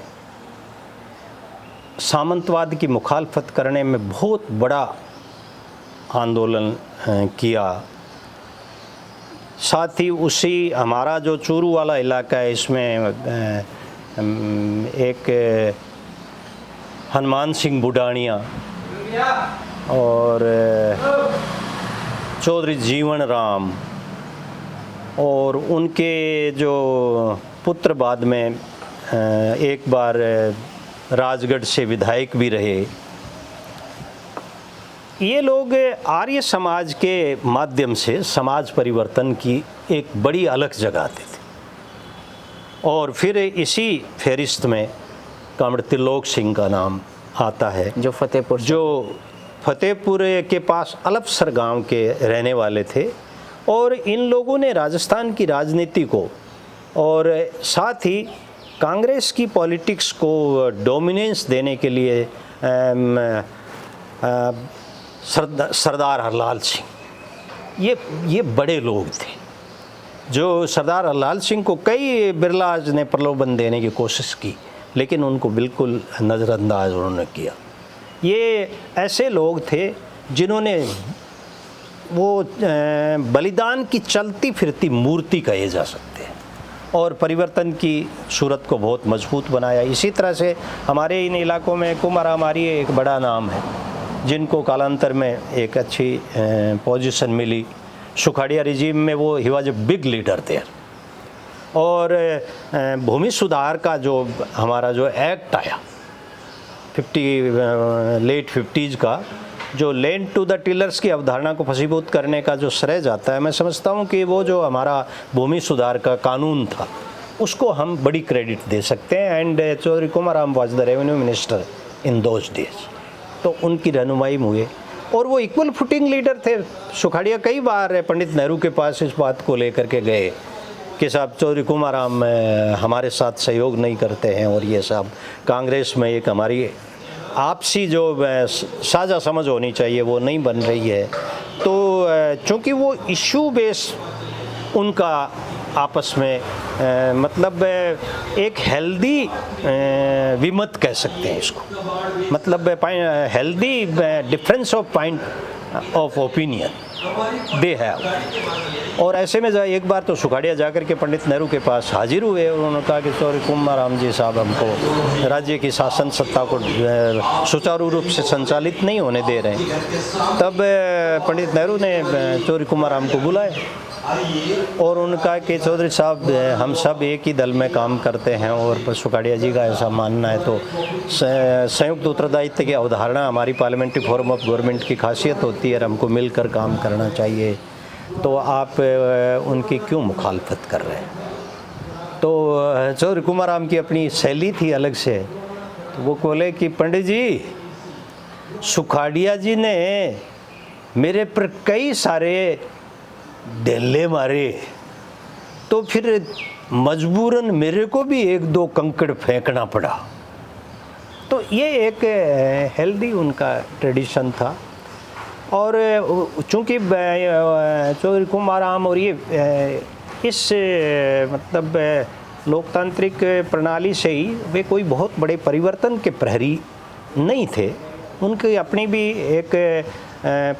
सामंतवाद की मुखालफत करने में बहुत बड़ा आंदोलन किया। साथ ही उसी हमारा जो चूरू वाला इलाका है, इसमें एक हनुमान सिंह बुडानिया और चौधरी जीवन राम और उनके जो पुत्र बाद में एक बार राजगढ़ से विधायक भी रहे, ये लोग आर्य समाज के माध्यम से समाज परिवर्तन की एक बड़ी अलख जगाते थे। और फिर इसी फहरिस्त में कॉमरेड त्रिलोक सिंह का नाम आता है, जो फतेहपुर के पास अलपसर गांव के रहने वाले थे। और इन लोगों ने राजस्थान की राजनीति को और साथ ही कांग्रेस की पॉलिटिक्स को डोमिनेंस देने के लिए सरदार हरलाल सिंह, ये बड़े लोग थे, जो सरदार हरलाल सिंह को कई बिरलाज ने प्रलोभन देने की कोशिश की, लेकिन उनको बिल्कुल नज़रअंदाज उन्होंने किया। ये ऐसे लोग थे जिन्होंने वो बलिदान की चलती फिरती मूर्ति कहे जा सकते हैं और परिवर्तन की सूरत को बहुत मजबूत बनाया। इसी तरह से हमारे इन इलाकों में कुंभाराम आर्य एक बड़ा नाम है, जिनको कालांतर में एक अच्छी पोजीशन मिली। सुखाड़िया रिजीम में वो he was a big leader थे। और भूमि सुधार का जो हमारा जो एक्ट आया लेट 50s का, जो लैंड टू द टिलर्स की अवधारणा को फसीभूत करने का जो श्रेय जाता है, मैं समझता हूँ कि वो जो हमारा भूमि सुधार का कानून था उसको हम बड़ी क्रेडिट दे सकते हैं। And Chaudhary Kumbharam was the revenue minister in those days, तो उनकी रहनुमाई में हुए और वो इक्वल फुटिंग लीडर थे। सुखाड़िया कई बार पंडित नेहरू के पास इस बात को लेकर के गए कि साहब चौधरी कुंभाराम हमारे साथ सहयोग नहीं करते हैं और ये सब कांग्रेस में एक हमारी आपसी जो साझा समझ होनी चाहिए वो नहीं बन रही है। तो चूँकि वो इशू बेस उनका आपस में मतलब एक हेल्दी विमत कह सकते हैं इसको, मतलब healthy difference of point of opinion दे है। और ऐसे में एक बार तो सुखाड़िया जाकर के पंडित नेहरू के पास हाजिर हुए और उन्होंने कहा कि चौधरी कुंभाराम जी साहब हमको राज्य की शासन सत्ता को सुचारू रूप से संचालित नहीं होने दे रहे हैं। तब पंडित नेहरू ने चौधरी कुंभाराम को बुलाया और उन्होंने कहा कि चौधरी साहब हम सब एक ही दल में काम करते हैं और सुखाड़िया जी का ऐसा मानना है तो संयुक्त उत्तरदायित्व की अवधारणा हमारी पार्लियामेंट्री फोरम ऑफ गवर्नमेंट की खासियत होती है और हमको मिलकर काम करना चाहिए, तो आप उनकी क्यों मुखालफत कर रहे हैं। तो चौधरी कुंभाराम की अपनी शैली थी अलग से, तो वो बोले कि पंडित जी, सुखाड़िया जी ने मेरे पर कई सारे ढेले मारे, तो फिर मजबूरन मेरे को भी एक दो कंकड़ फेंकना पड़ा। तो ये एक हेल्दी उनका ट्रेडिशन था। और चूँकि चौधरी कुंभाराम और ये इस मतलब लोकतांत्रिक प्रणाली से ही वे कोई बहुत बड़े परिवर्तन के प्रहरी नहीं थे, उनकी अपनी भी एक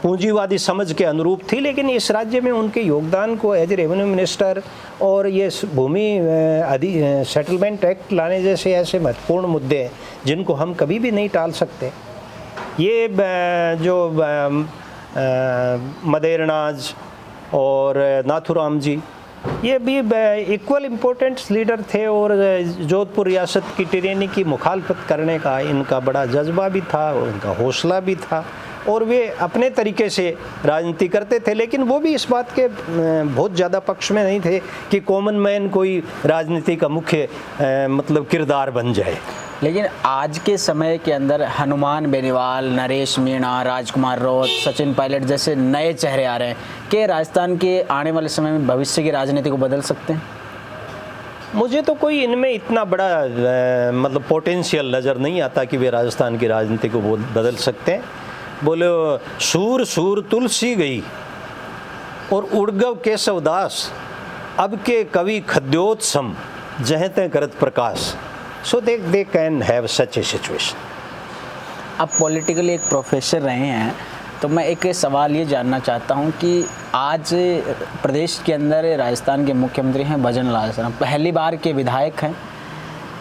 पूंजीवादी समझ के अनुरूप थी, लेकिन इस राज्य में उनके योगदान को एज ए रेवेन्यू मिनिस्टर और ये भूमि सेटलमेंट एक्ट लाने जैसे ऐसे महत्वपूर्ण मुद्दे हैं जिनको हम कभी भी नहीं टाल सकते। ये जो मदेरनाज और नाथुराम जी, ये भी इक्वल इम्पोर्टेंट लीडर थे और जोधपुर रियासत की टिरेनी की मुखालफत करने का इनका बड़ा जज्बा भी था और इनका हौसला भी था और वे अपने तरीके से राजनीति करते थे। लेकिन वो भी इस बात के बहुत ज़्यादा पक्ष में नहीं थे कि कॉमन मैन कोई राजनीति का मुख्य मतलब किरदार बन जाए। लेकिन आज के समय के अंदर हनुमान बेनीवाल, नरेश मीणा, राजकुमार रौत, सचिन पायलट जैसे नए चेहरे आ रहे हैं कि राजस्थान के आने वाले समय में भविष्य की राजनीति को बदल सकते हैं। मुझे तो कोई इनमें इतना बड़ा मतलब पोटेंशियल नज़र नहीं आता कि वे राजस्थान की राजनीति को बदल सकते हैं। बोले सूर सूर तुलसी गई और उड़गव केशवदास, अब के कवि खद्योत्सम जहते करत प्रकाश। So they can have such a situation. आप पॉलिटिकली एक प्रोफेसर रहे हैं, तो मैं एक सवाल ये जानना चाहता हूँ कि आज प्रदेश के अंदर राजस्थान के मुख्यमंत्री हैं भजन लाल शर्मा, पहली बार के विधायक हैं।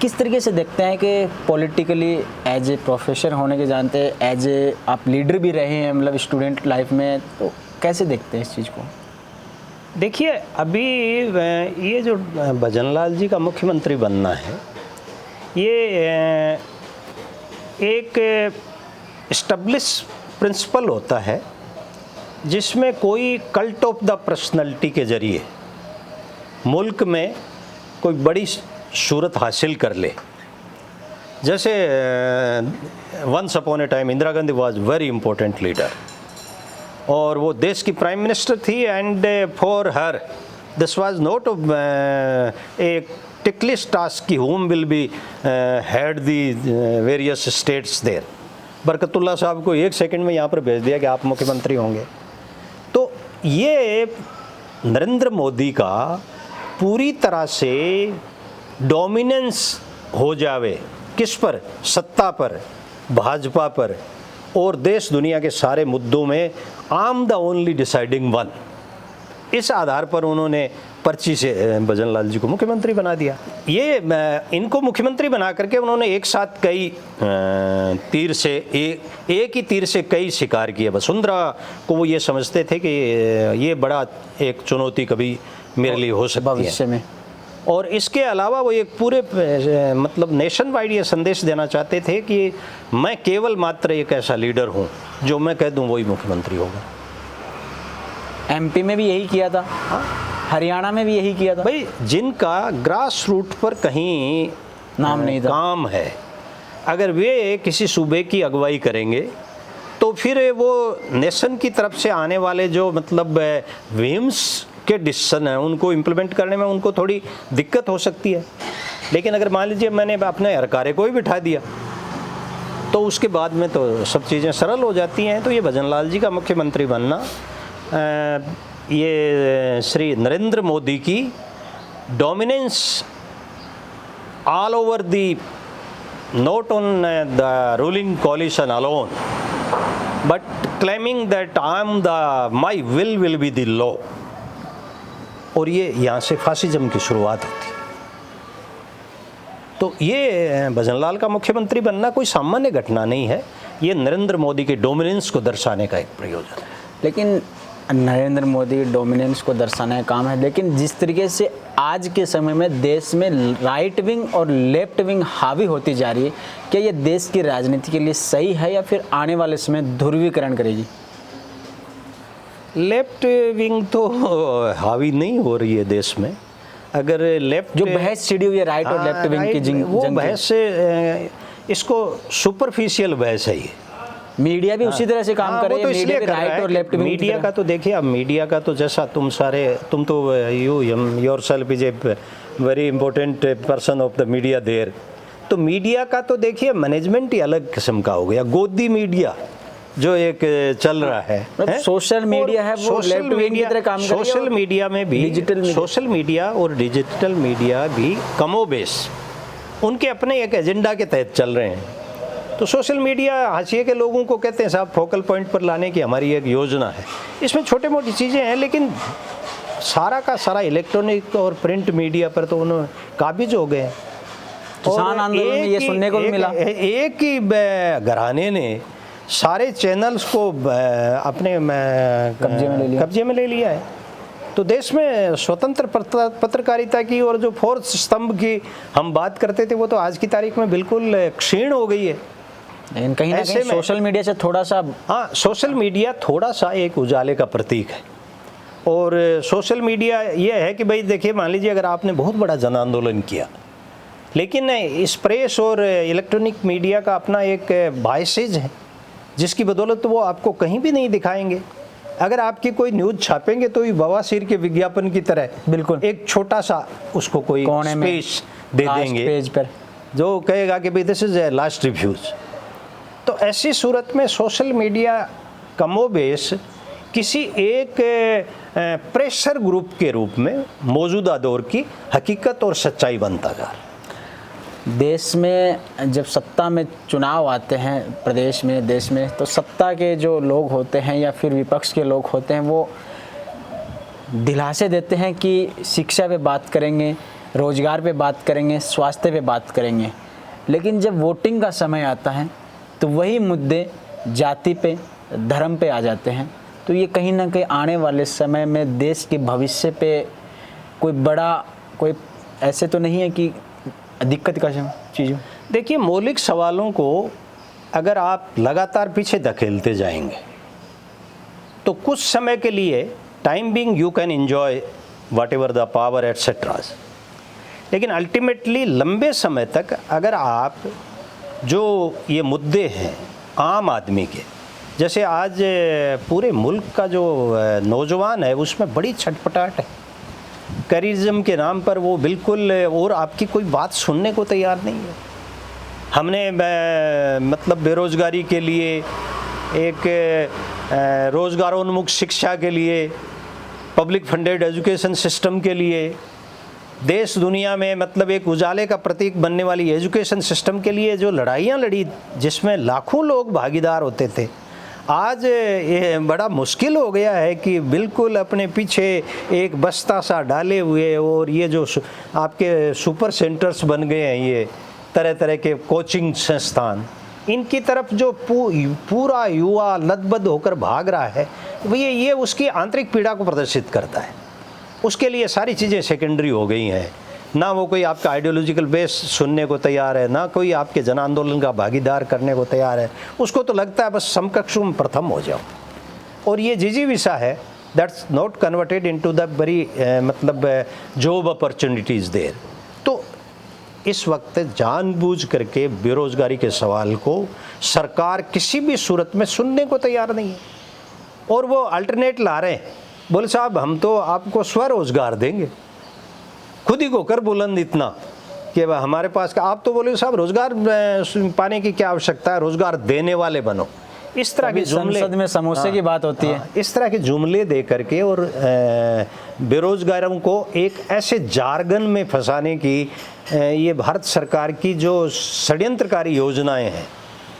किस तरीके से देखते हैं कि पॉलिटिकली एज ए प्रोफेसर होने के जानते हैं, एज ए आप लीडर भी रहे हैं मतलब स्टूडेंट लाइफ में, तो कैसे देखते हैं इस चीज़ को? देखिए, अभी ये जो भजन लाल जी का मुख्यमंत्री बनना है, ये एक एस्टेब्लिश प्रिंसिपल होता है जिसमें कोई कल्ट ऑफ द पर्सनैलिटी के जरिए मुल्क में कोई बड़ी शोहरत हासिल कर ले। जैसे once upon a time Indira Gandhi was very important leader और वो देश की प्राइम मिनिस्टर थी and for her this was not a ticklish task की home will be head the various states there. Barkatullah साहब को 1 सेकंड में यहाँ पर भेज दिया कि आप मुख्यमंत्री होंगे। तो ये नरेंद्र मोदी का पूरी तरह से डोमिनेंस हो जावे, किस पर? सत्ता पर, भाजपा पर और देश दुनिया के सारे मुद्दों में आई am the only deciding one. इस आधार पर उन्होंने पर्ची से भजन लाल जी को मुख्यमंत्री बना दिया। ये इनको मुख्यमंत्री बना करके उन्होंने एक साथ कई तीर से एक ही तीर से कई शिकार किए। वसुंधरा को वो ये समझते थे कि ये बड़ा एक चुनौती कभी मेरे लिए हो सकती है भविष्य में, और इसके अलावा वो एक पूरे मतलब नेशन वाइड ये संदेश देना चाहते थे कि मैं केवल मात्र एक ऐसा लीडर हूँ जो मैं कह दूँ वही मुख्यमंत्री होगा। एमपी में भी यही किया था, हरियाणा में भी यही किया था। भाई, जिनका ग्रास रूट पर कहीं नाम नहीं था, काम है, अगर वे किसी सूबे की अगुवाई करेंगे तो फिर वो नेशन की तरफ से आने वाले जो मतलब विम्स के डिसीजन हैं उनको इम्प्लीमेंट करने में उनको थोड़ी दिक्कत हो सकती है। लेकिन अगर मान लीजिए मैंने अपने हरकारे को ही बिठा दिया तो उसके बाद में तो सब चीज़ें सरल हो जाती हैं। तो ये भजन लाल जी का मुख्यमंत्री बनना ये श्री नरेंद्र मोदी की dominance all over the, not on the ruling coalition alone but claiming that I am the my will be the law, और ये यहाँ से फासिज्म की शुरुआत होती। तो ये भजन लाल का मुख्यमंत्री बनना कोई सामान्य घटना नहीं है, ये नरेंद्र मोदी के डोमिनेंस को दर्शाने का एक प्रयोजन है। लेकिन नरेंद्र मोदी डोमिनेंस को दर्शाने का काम है, लेकिन जिस तरीके से आज के समय में देश में राइट विंग और लेफ्ट विंग हावी होती जा रही है, क्या ये देश की राजनीति के लिए सही है या फिर आने वाले समय ध्रुवीकरण करेगी? लेफ्ट विंग तो हावी नहीं हो रही है देश में। अगर लेफ्ट जो बहस छिड़ी हुई है राइट और लेफ्ट विंग की वो बहस से इसको सुपरफिशियल बहस है ये। मीडिया भी उसी तरह से काम कर रही है, तो इसलिए राइट और लेफ्ट विंग। मीडिया का तो देखिए, अब मीडिया का तो जैसा तुम तो yourself is a very important person of the media there. तो मीडिया का तो देखिए मैनेजमेंट ही अलग किस्म का हो गया। गोदी मीडिया जो एक चल रहा है, सोशल मीडिया है, वो लेफ्ट विंग की तरह काम कर रही है। सोशल मीडिया में भी सोशल मीडिया और डिजिटल मीडिया भी कमोबेश उनके अपने एक एजेंडा के तहत चल रहे हैं। तो सोशल मीडिया हाशिए के लोगों को कहते हैं साहब फोकल पॉइंट पर लाने की हमारी एक योजना है। इसमें छोटे मोटी चीज़ें हैं, लेकिन सारा का सारा इलेक्ट्रॉनिक और प्रिंट मीडिया पर तो उन्होंने काबिज हो गए। किसान आंदोलन में ये सुनने को भी मिला, एक ही घराने ने सारे चैनल्स को अपने कब्जे में ले लिया है। तो देश में स्वतंत्र पत्रकारिता की और जो फोर्थ स्तंभ की हम बात करते थे वो तो आज की तारीख में बिल्कुल क्षीण हो गई है। लेकिन कहीं ना कहीं सोशल मीडिया से थोड़ा सा, हाँ, सोशल मीडिया थोड़ा सा एक उजाले का प्रतीक है। और सोशल मीडिया ये है कि भाई देखिए, मान लीजिए अगर आपने बहुत बड़ा जन आंदोलन किया, लेकिन इस प्रेस और इलेक्ट्रॉनिक मीडिया का अपना एक बायसेज है जिसकी बदौलत वो आपको कहीं भी नहीं दिखाएंगे। अगर आपकी कोई न्यूज़ छापेंगे तो ये बवासीर के विज्ञापन की तरह बिल्कुल एक छोटा सा उसको कोई स्पेस दे देंगे पेज पर, जो कहेगा कि भाई this is a last reviews. तो ऐसी सूरत में सोशल मीडिया कमोबेश किसी एक प्रेशर ग्रुप के रूप में मौजूदा दौर की हकीकत और सच्चाई बनता जा रहा है। देश में जब सत्ता में चुनाव आते हैं प्रदेश में, देश में, तो सत्ता के जो लोग होते हैं या फिर विपक्ष के लोग होते हैं वो दिलासे देते हैं कि शिक्षा पे बात करेंगे, रोजगार पे बात करेंगे, स्वास्थ्य पे बात करेंगे। लेकिन जब वोटिंग का समय आता है तो वही मुद्दे जाति पे, धर्म पे आ जाते हैं। तो ये कहीं ना कहीं आने वाले समय में देश के भविष्य पे कोई बड़ा, कोई ऐसे तो नहीं है कि दिक्कत का चीज़। देखिए, मौलिक सवालों को अगर आप लगातार पीछे धकेलते जाएंगे तो कुछ समय के लिए time being you can enjoy whatever the power etcetera, लेकिन अल्टीमेटली लंबे समय तक अगर आप जो ये मुद्दे हैं आम आदमी के, जैसे आज पूरे मुल्क का जो नौजवान है उसमें बड़ी छटपटाहट है, करिज्म के नाम पर वो बिल्कुल, और आपकी कोई बात सुनने को तैयार नहीं है। हमने मतलब बेरोज़गारी के लिए, एक रोज़गारोन्मुख शिक्षा के लिए, पब्लिक फंडेड एजुकेशन सिस्टम के लिए, देश दुनिया में मतलब एक उजाले का प्रतीक बनने वाली एजुकेशन सिस्टम के लिए जो लड़ाइयाँ लड़ी, जिसमें लाखों लोग भागीदार होते थे, आज ये बड़ा मुश्किल हो गया है कि बिल्कुल अपने पीछे एक बस्ता सा डाले हुए, और ये जो आपके सुपर सेंटर्स बन गए हैं, ये तरह तरह के कोचिंग संस्थान, इनकी तरफ जो पूरा युवा लदबद होकर भाग रहा है, ये उसकी आंतरिक पीड़ा को प्रदर्शित करता है। उसके लिए सारी चीज़ें सेकेंडरी हो गई हैं। ना वो कोई आपका आइडियोलॉजिकल बेस सुनने को तैयार है, ना कोई आपके जन आंदोलन का भागीदार करने को तैयार है। उसको तो लगता है बस समकक्ष में प्रथम हो जाओ। और ये जिजीविसा है, that's not converted into the very मतलब जॉब अपॉर्चुनिटीज़ देयर। तो इस वक्त जानबूझ करके बेरोज़गारी के सवाल को सरकार किसी भी सूरत में सुनने को तैयार नहीं है, और वो अल्टरनेट ला रहे हैं। बोले साहब हम तो आपको स्वरोजगार देंगे, खुद ही को कर बुलंद इतना कि हमारे पास का, आप तो बोले साहब रोजगार पाने की क्या आवश्यकता है, रोजगार देने वाले बनो। इस तरह के जुमले, संसद में समोसे की बात होती है, इस तरह के जुमले दे करके और बेरोजगारों को एक ऐसे जार्गन में फंसाने की ये भारत सरकार की जो षड्यंत्रकारी योजनाएं हैं,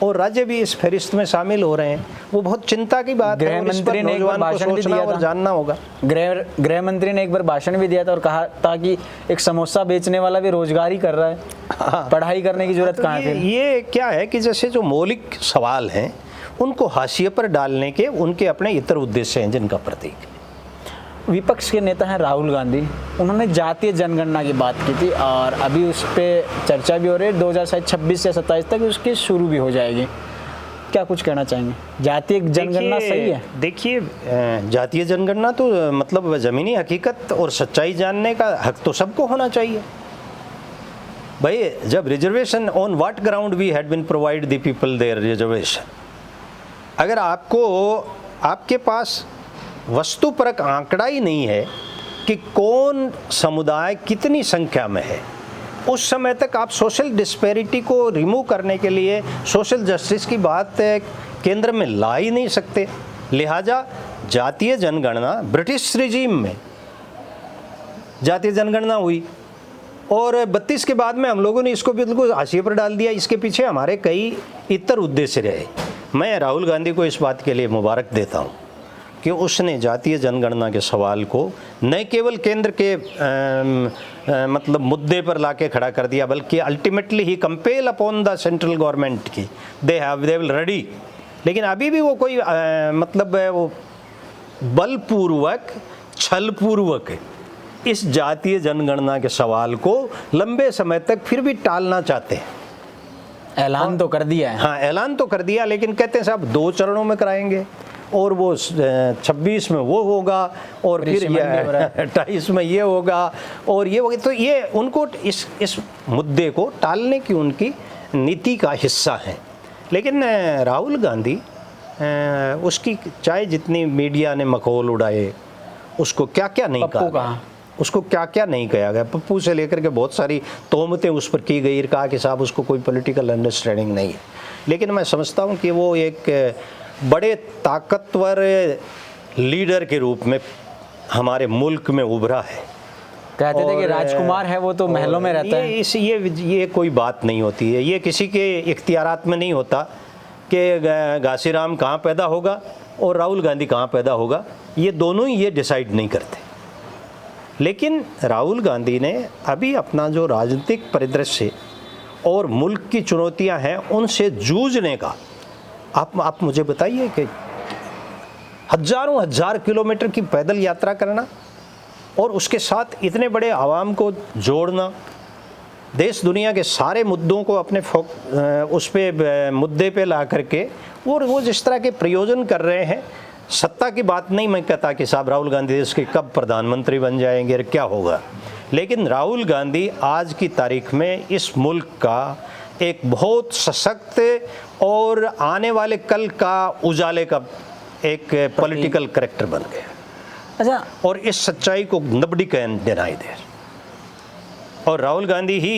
और राज्य भी इस फहरिस्त में शामिल हो रहे हैं, वो बहुत चिंता की बात है। गृह मंत्री ने एक बार भाषण भी दिया था, जानना होगा। गृह मंत्री ने एक बार भाषण भी दिया था और कहा था कि एक समोसा बेचने वाला भी रोजगार ही कर रहा है, पढ़ाई करने की जरूरत कहाँ है। ये क्या है कि जैसे जो मौलिक सवाल हैं उनको हाशिए पर डालने के उनके अपने इतर उद्देश्य हैं जिनका प्रतीक है। विपक्ष के नेता हैं राहुल गांधी, उन्होंने जातीय जनगणना की बात की थी और अभी उस पर चर्चा भी हो रही है, 2026 या 27 तक उसकी शुरू भी हो जाएगी। क्या कुछ कहना चाहेंगे? जातीय जनगणना सही है? देखिए, जातीय जनगणना तो मतलब ज़मीनी हकीकत और सच्चाई जानने का हक तो सबको होना चाहिए भाई। जब reservation, on what ground we had been provide the people their reservation, अगर आपके पास वस्तुपरक आंकड़ा ही नहीं है कि कौन समुदाय कितनी संख्या में है, उस समय तक आप सोशल डिस्पैरिटी को रिमूव करने के लिए सोशल जस्टिस की बात केंद्र में ला ही नहीं सकते। लिहाजा जातीय जनगणना, ब्रिटिश रिजीम में जातीय जनगणना हुई और 32 के बाद में हम लोगों ने इसको बिल्कुल हाशिए पर डाल दिया। इसके पीछे हमारे कई इतर उद्देश्य रहे। मैं राहुल गांधी को इस बात के लिए मुबारक देता हूँ कि उसने जातीय जनगणना के सवाल को न केवल केंद्र के मतलब मुद्दे पर लाके खड़ा कर दिया, बल्कि ultimately he compel upon the central government की दे विल रेडी लेकिन अभी भी वो कोई मतलब वो बलपूर्वक छलपूर्वक इस जातीय जनगणना के सवाल को लंबे समय तक फिर भी टालना चाहते हैं। ऐलान तो कर दिया है। हाँ, ऐलान तो कर दिया, लेकिन कहते हैं साहब 2 चरणों में कराएंगे और वो 26 में वो होगा और फिर 28 में ये होगा और ये होगा। तो ये उनको इस मुद्दे को टालने की उनकी नीति का हिस्सा है। लेकिन राहुल गांधी उसकी चाहे जितनी मीडिया ने मखौल उड़ाए, उसको क्या क्या नहीं कहा, उसको क्या क्या नहीं कहा गया, पप्पू से लेकर के बहुत सारी तोहमतें उस पर की गई, कहा कि साहब उसको कोई पॉलिटिकल अंडरस्टैंडिंग नहीं है। लेकिन मैं समझता हूँ कि वो एक बड़े ताकतवर लीडर के रूप में हमारे मुल्क में उभरा है। कहते थे कि राजकुमार है वो तो महलों में रहता है। ये कोई बात नहीं होती है, ये किसी के इख्तियारात में नहीं होता कि घासीराम कहाँ पैदा होगा और राहुल गांधी कहाँ पैदा होगा, ये दोनों ही ये डिसाइड नहीं करते। लेकिन राहुल गांधी ने अभी अपना जो राजनीतिक परिदृश्य और मुल्क की चुनौतियां हैं उनसे जूझने का, आप मुझे बताइए कि हजारों हजार किलोमीटर की पैदल यात्रा करना और उसके साथ इतने बड़े आवाम को जोड़ना, देश दुनिया के सारे मुद्दों को अपने उस पे मुद्दे पे ला करके वो जिस तरह के प्रयोजन कर रहे हैं। सत्ता की बात नहीं मैं कहता कि साहब राहुल गांधी देश के कब प्रधानमंत्री बन जाएंगे और क्या होगा, लेकिन राहुल गांधी आज की तारीख में इस मुल्क का एक बहुत सशक्त और आने वाले कल का उजाले का एक पॉलिटिकल कैरेक्टर बन गया। अच्छा, और इस सच्चाई को नबडी कैन डिनाई देयर। और राहुल गांधी ही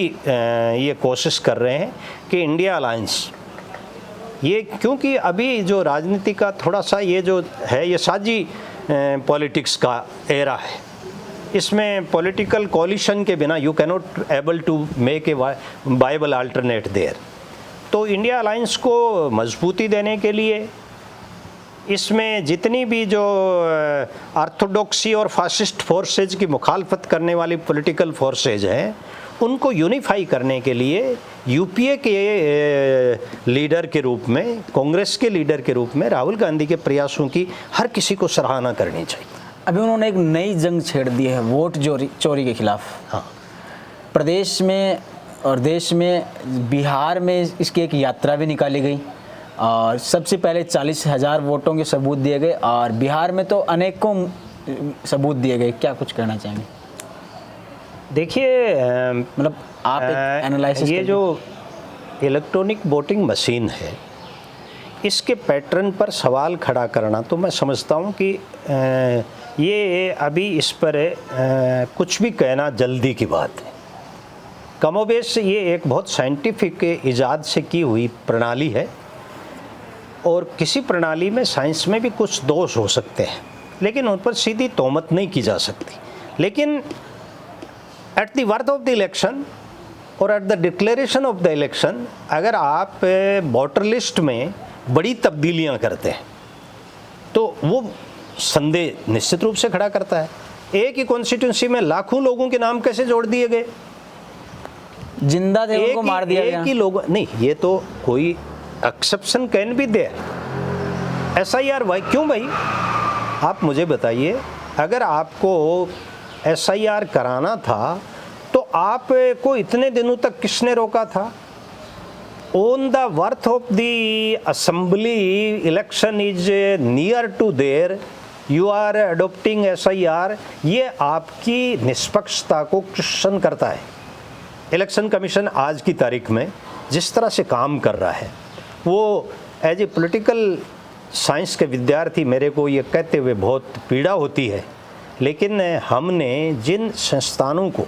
ये कोशिश कर रहे हैं कि इंडिया अलायंस, ये क्योंकि अभी जो राजनीति का थोड़ा सा ये जो है ये साजी पॉलिटिक्स का एरा है, इसमें पॉलिटिकल कोलिशन के बिना you cannot able to make a viable alternate there. तो इंडिया अलायंस को मजबूती देने के लिए इसमें जितनी भी जो ऑर्थोडॉक्सी और फासिस्ट फोर्सेज की मुखालफत करने वाली पॉलिटिकल फोर्सेज हैं उनको यूनिफाई करने के लिए यूपीए के लीडर के रूप में, कांग्रेस के लीडर के रूप में राहुल गांधी के प्रयासों की हर किसी को सराहना करनी चाहिए। अभी उन्होंने एक नई जंग छेड़ दी है वोट चोरी के खिलाफ। हाँ, प्रदेश में और देश में, बिहार में इसकी एक यात्रा भी निकाली गई और सबसे पहले 40,000 वोटों के सबूत दिए गए और बिहार में तो अनेकों सबूत दिए गए। क्या कुछ कहना चाहेंगे? देखिए मतलब आप एक एनालिसिस, ये जो इलेक्ट्रॉनिक वोटिंग मशीन है इसके पैटर्न पर सवाल खड़ा करना, तो मैं समझता हूँ कि ये अभी इस पर कुछ भी कहना जल्दी की बात है। कमोबेश ये एक बहुत साइंटिफिक इजाद से की हुई प्रणाली है और किसी प्रणाली में साइंस में भी कुछ दोष हो सकते हैं, लेकिन उन पर सीधी तोहमत नहीं की जा सकती। लेकिन at the worth of the election और at the declaration of the election, अगर आप वोटर लिस्ट में बड़ी तब्दीलियां करते हैं तो वो संदेह निश्चित रूप से खड़ा करता है। एक ही कॉन्स्टिट्यूंसी में लाखों लोगों के नाम कैसे जोड़ दिए गए, जिंदा थे उनको मार दिया गया। एक ही लोग नहीं, ये तो कोई exception can be there. SIR भाई क्यों भाई, आप मुझे बताइए, अगर आपको SIR कराना था तो आपको इतने दिनों तक किसने रोका था? On the worth of the assembly election is near to there, you are adopting SIR। ये आपकी निष्पक्षता को क्वेश्चन करता है। इलेक्शन कमीशन आज की तारीख में जिस तरह से काम कर रहा है, वो एज ए पॉलिटिकल साइंस के विद्यार्थी मेरे को ये कहते हुए बहुत पीड़ा होती है, लेकिन हमने जिन संस्थानों को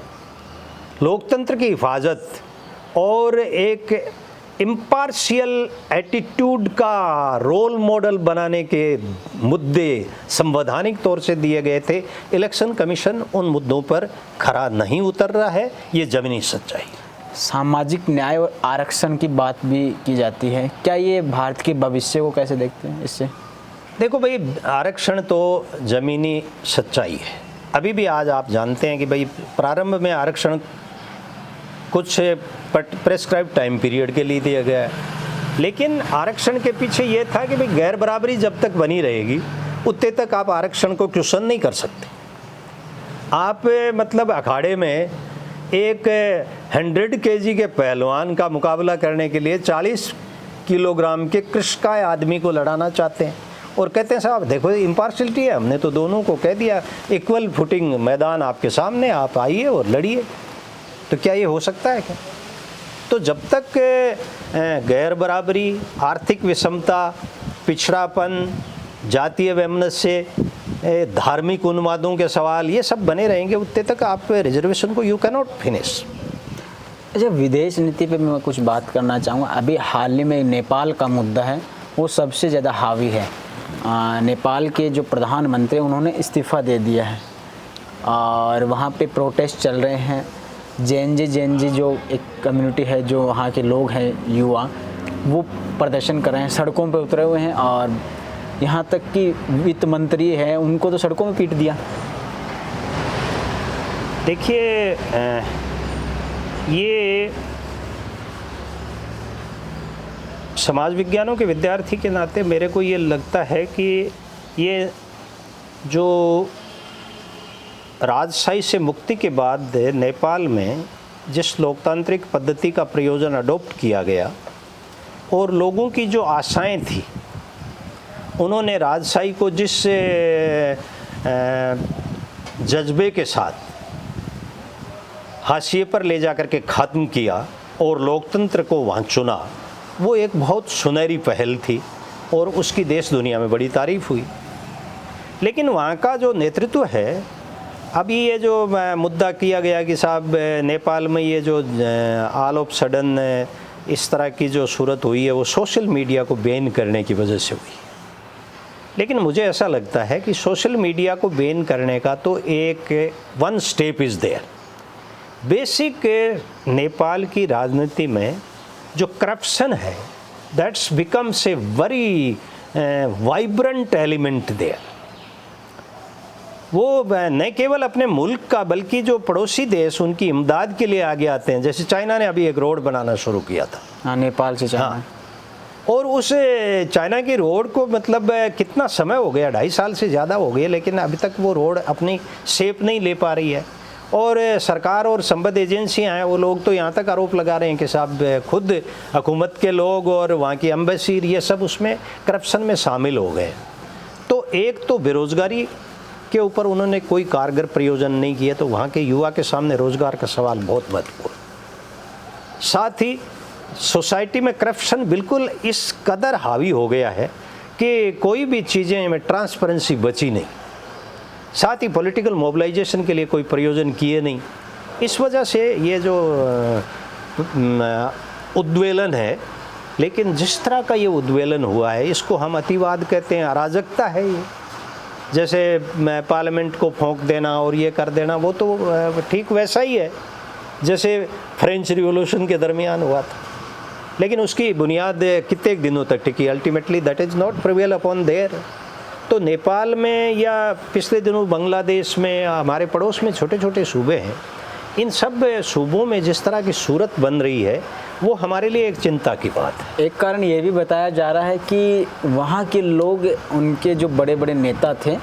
लोकतंत्र की हिफाजत और एक इम्पार्शियल एटीट्यूड का रोल मॉडल बनाने के मुद्दे संवैधानिक तौर से दिए गए थे, इलेक्शन कमीशन उन मुद्दों पर खरा नहीं उतर रहा है। ये ज़मीनी सच्चाई। सामाजिक न्याय और आरक्षण की बात भी की जाती है, क्या ये भारत के भविष्य को कैसे देखते हैं? इससे देखो भाई, आरक्षण तो ज़मीनी सच्चाई है। अभी भी आज आप जानते हैं कि भाई प्रारंभ में आरक्षण कुछ प्रेस्क्राइब टाइम पीरियड के लिए दिया गया है, लेकिन आरक्षण के पीछे ये था कि भाई गैर बराबरी जब तक बनी रहेगी उतने तक आप आरक्षण को क्वेश्चन नहीं कर सकते। आप मतलब अखाड़े में एक 100 kg के पहलवान का मुकाबला करने के लिए 40 किलोग्राम के कृष्णकाय आदमी को लड़ाना चाहते हैं और कहते हैं साहब देखो इम्पार्शलिटी है, हमने तो दोनों को कह दिया इक्वल फुटिंग, मैदान आपके सामने, आप आइए और लड़िए। तो क्या ये हो सकता है क्या? तो जब तक गैर बराबरी, आर्थिक विषमता, पिछड़ापन, जातीय वैमनस्य, धार्मिक उन्मादों के सवाल ये सब बने रहेंगे उतने तक आप रिजर्वेशन को यू कैन नॉट फिनिश। अच्छा, विदेश नीति पे मैं कुछ बात करना चाहूँगा। अभी हाल ही में नेपाल का मुद्दा है वो सबसे ज़्यादा हावी है। नेपाल के जो प्रधानमंत्री उन्होंने इस्तीफ़ा दे दिया है और वहाँ पे प्रोटेस्ट चल रहे हैं। जेएनजी जो एक कम्युनिटी है, जो वहाँ के लोग हैं युवा, वो प्रदर्शन कर रहे हैं, सड़कों पे उतरे हुए हैं और यहाँ तक कि वित्त मंत्री है उनको तो सड़कों में पीट दिया। देखिए ये समाज विज्ञानों के विद्यार्थी के नाते मेरे को ये लगता है कि ये जो राजशाही से मुक्ति के बाद नेपाल में जिस लोकतांत्रिक पद्धति का प्रयोजन अडॉप्ट किया गया और लोगों की जो आशाएं थी, उन्होंने राजशाही को जिस जज्बे के साथ हाशिए पर ले जाकर के ख़त्म किया और लोकतंत्र को वहाँ चुना, वो एक बहुत सुनहरी पहल थी और उसकी देश दुनिया में बड़ी तारीफ़ हुई। लेकिन वहाँ का जो नेतृत्व है, अभी ये जो मुद्दा किया गया कि साहब नेपाल में ये जो ऑल ऑफ सडन इस तरह की जो सूरत हुई है वो सोशल मीडिया को बैन करने की वजह से हुई। लेकिन मुझे ऐसा लगता है कि सोशल मीडिया को बैन करने का तो एक one step is there. Basic Nepal की राजनीति में जो करप्शन है that's becomes a very vibrant element there. वो न केवल अपने मुल्क का बल्कि जो पड़ोसी देश उनकी इमदाद के लिए आगे आते हैं। जैसे चाइना ने अभी एक रोड बनाना शुरू किया था, हाँ, नेपाल से चाइना। हाँ, और उस चाइना की रोड को मतलब कितना समय हो गया, 2.5 साल से ज़्यादा हो गए, लेकिन अभी तक वो रोड अपनी शेप नहीं ले पा रही है। और सरकार और संबद्ध एजेंसियां हैं, वो लोग तो यहाँ तक आरोप लगा रहे हैं कि साहब खुद हुकूमत के लोग और वहाँ की एम्बेसी ये सब उसमें करप्शन में शामिल हो गए। तो एक तो बेरोज़गारी के ऊपर उन्होंने कोई कारगर प्रयोजन नहीं किया, तो वहाँ के युवा के सामने रोज़गार का सवाल बहुत महत्वपूर्ण। साथ ही सोसाइटी में करप्शन बिल्कुल इस कदर हावी हो गया है कि कोई भी चीज़ें में ट्रांसपेरेंसी बची नहीं। साथ ही पॉलिटिकल मोबिलाइजेशन के लिए कोई प्रयोजन किए नहीं। इस वजह से ये जो उद्वेलन है, लेकिन जिस तरह का ये उद्वेलन हुआ है इसको हम अतिवाद कहते हैं, अराजकता है ये। जैसे पार्लियामेंट को फूंक देना और ये कर देना, वो तो ठीक वैसा ही है जैसे फ्रेंच रिवॉल्यूशन के दरमियान हुआ था। लेकिन उसकी बुनियाद कितने दिनों तक टिकी, ultimately that is not prevail upon their. तो नेपाल में या पिछले दिनों बांग्लादेश में, हमारे पड़ोस में छोटे छोटे सूबे हैं, इन सब सूबों में जिस तरह की सूरत बन रही है वो हमारे लिए एक चिंता की बात है। एक कारण ये भी बताया जा रहा है कि वहाँ के लोग, उनके जो बड़े बड़े नेता थे,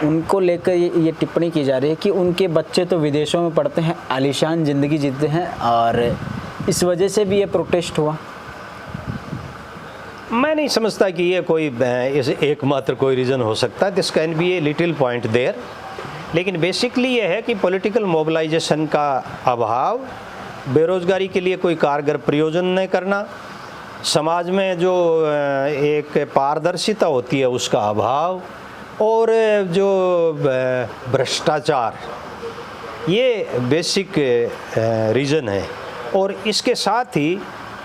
उनको लेकर ये टिप्पणी की जा रही है कि उनके बच्चे तो विदेशों में पढ़ते हैं, आलीशान ज़िंदगी जीते हैं और इस वजह से भी ये प्रोटेस्ट हुआ। मैं नहीं समझता कि ये कोई एकमात्र कोई रीज़न हो सकता है। This can be a little point there, लेकिन बेसिकली ये है कि पॉलिटिकल मोबिलाइजेशन का अभाव, बेरोज़गारी के लिए कोई कारगर प्रयोजन न करना, समाज में जो एक पारदर्शिता होती है उसका अभाव, और जो भ्रष्टाचार, ये बेसिक रीज़न है। और इसके साथ ही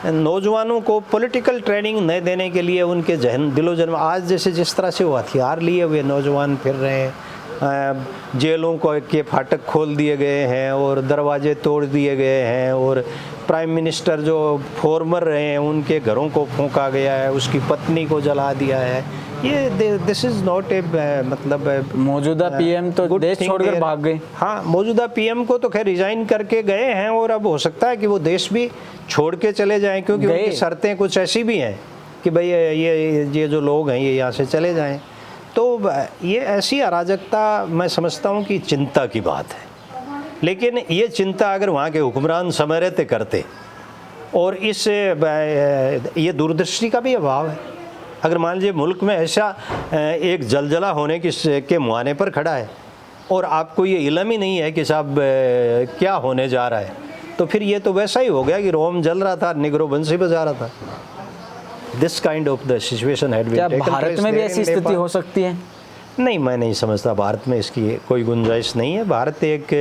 नौजवानों को पॉलिटिकल ट्रेनिंग न देने के लिए उनके जहन दिलो जन्म, आज जैसे जिस तरह से वो हथियार लिए हुए नौजवान फिर रहे हैं, जेलों को के फाटक खोल दिए गए हैं और दरवाजे तोड़ दिए गए हैं, और प्राइम मिनिस्टर जो फॉर्मर रहे हैं उनके घरों को फूंका गया है, उसकी पत्नी को जला दिया है, ये दिस इज़ नॉट ए मतलब मौजूदा पीएम तो good देश thing छोड़कर there। भाग गए। हाँ, मौजूदा पीएम को तो खैर रिजाइन करके गए हैं और अब हो सकता है कि वो देश भी छोड़ के चले जाएं, क्योंकि गए। उनकी शर्तें कुछ ऐसी भी हैं कि भाई ये जो लोग हैं ये यहाँ से चले जाएं। तो ये ऐसी अराजकता मैं समझता हूँ कि चिंता की बात है। लेकिन ये चिंता अगर वहाँ के हुक्मरान समय रहते करते, और इस ये दूरदृष्टि का भी अभाव है। अगर मान लीजिए मुल्क में ऐसा एक जलजला होने के मुहाने पर खड़ा है और आपको ये इल्म ही नहीं है कि साहब क्या होने जा रहा है, तो फिर ये तो वैसा ही हो गया कि रोम जल रहा था, निगरो बंसी बजा रहा था। This kind of the situation had been क्या टेकन भारत में भी ऐसी स्थिति हो सकती है? नहीं, मैं नहीं समझता भारत में इसकी कोई गुंजाइश नहीं है। भारत एक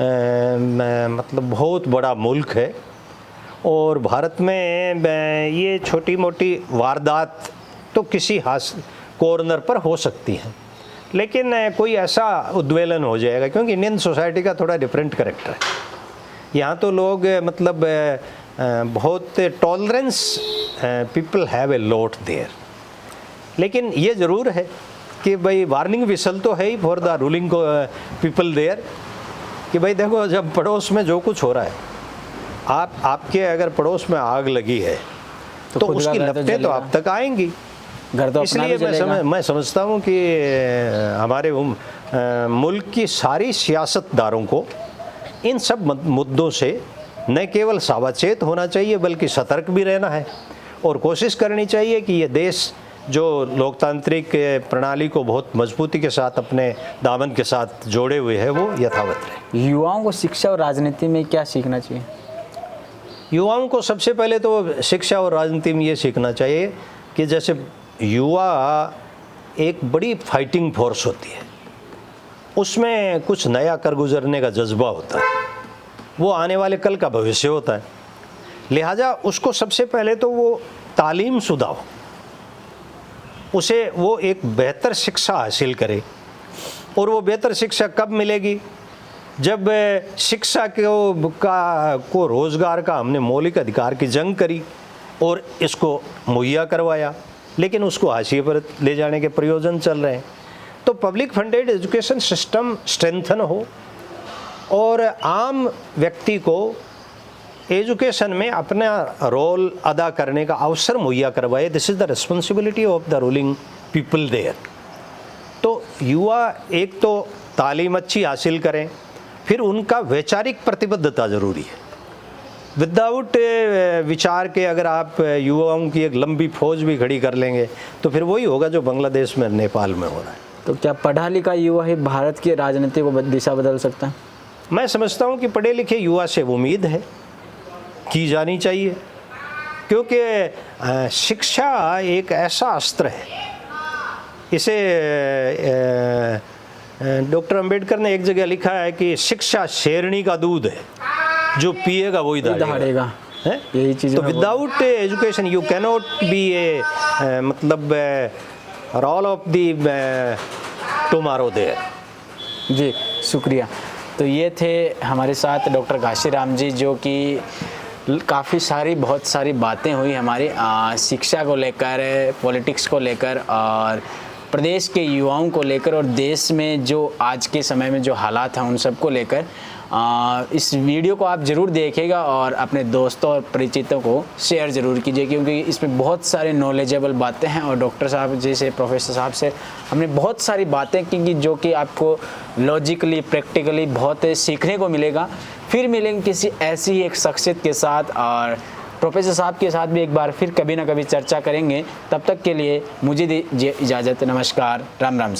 मतलब बहुत बड़ा मुल्क है और भारत में ये छोटी मोटी वारदात तो किसी कॉर्नर पर हो सकती है, लेकिन कोई ऐसा उद्वेलन हो जाएगा, क्योंकि इंडियन सोसाइटी का थोड़ा डिफरेंट करैक्टर है। यहाँ तो लोग मतलब बहुत tolerance people have a lot there. लेकिन ये ज़रूर है कि भाई वार्निंग विसल तो है ही for the ruling people there, कि भाई देखो जब पड़ोस में जो कुछ हो रहा है, आपके अगर पड़ोस में आग लगी है तो उसकी लपटें तो आप तक आएंगी। घर तो अपना भी इसलिए मैं समझता हूँ कि हमारे मुल्क की सारी सियासतदारों को इन सब मुद्दों से न केवल सावचेत होना चाहिए बल्कि सतर्क भी रहना है और कोशिश करनी चाहिए कि ये देश जो लोकतांत्रिक प्रणाली को बहुत मजबूती के साथ अपने दामन के साथ जोड़े हुए है वो यथावत रहे। युवाओं को शिक्षा और राजनीति में क्या सीखना चाहिए? युवाओं को सबसे पहले तो शिक्षा और राजनीति में ये सीखना चाहिए कि जैसे युवा एक बड़ी फाइटिंग फोर्स होती है, उसमें कुछ नया कर गुजरने का जज्बा होता है, वो आने वाले कल का भविष्य होता है। लिहाजा उसको सबसे पहले तो वो तालीम शुदा हो, उसे वो एक बेहतर शिक्षा हासिल करे। और वो बेहतर शिक्षा कब मिलेगी? जब शिक्षा को रोज़गार का हमने मौलिक अधिकार की जंग करी और इसको मुहैया करवाया, लेकिन उसको हाशिए पर ले जाने के प्रयोजन चल रहे हैं। तो public funded education system strengthen हो और आम व्यक्ति को एजुकेशन में अपना रोल अदा करने का अवसर मुहैया करवाए। This is the responsibility of the ruling people there. तो युवा एक तो तालीम अच्छी हासिल करें, फिर उनका वैचारिक प्रतिबद्धता ज़रूरी है। विदाउट विचार के अगर आप युवाओं की एक लंबी फौज भी खड़ी कर लेंगे तो फिर वही होगा जो बांग्लादेश में नेपाल में हो रहा है। तो क्या पढ़ा लिखा युवा ही भारत की राजनीति को दिशा बदल सकता है? मैं समझता हूँ कि पढ़े लिखे युवा से उम्मीद है, की जानी चाहिए, क्योंकि शिक्षा एक ऐसा अस्त्र है। इसे डॉक्टर अंबेडकर ने एक जगह लिखा है कि शिक्षा शेरनी का दूध है, जो पिएगा वही दहाड़ेगा। यही चीज़। तो without education you cannot be a मतलब role of the tomorrow there. जी शुक्रिया। तो ये थे हमारे साथ डॉक्टर घाशीराम जी, जो कि काफ़ी बहुत सारी बातें हुई हमारी शिक्षा को लेकर, पॉलिटिक्स को लेकर और प्रदेश के युवाओं को लेकर और देश में जो आज के समय में जो हालात हैं उन सब को लेकर। इस वीडियो को आप ज़रूर देखिएगा और अपने दोस्तों और परिचितों को शेयर ज़रूर कीजिए, क्योंकि इसमें बहुत सारे नॉलेजेबल बातें हैं और डॉक्टर साहब जैसे प्रोफेसर साहब से हमने बहुत सारी बातें की जो कि आपको लॉजिकली प्रैक्टिकली बहुत सीखने को मिलेगा। फिर मिलेंगे किसी ऐसी ही एक शख्सियत के साथ और प्रोफेसर साहब के साथ भी एक बार फिर कभी ना कभी चर्चा करेंगे। तब तक के लिए मुझे दीजिए इजाज़त। नमस्कार, राम राम।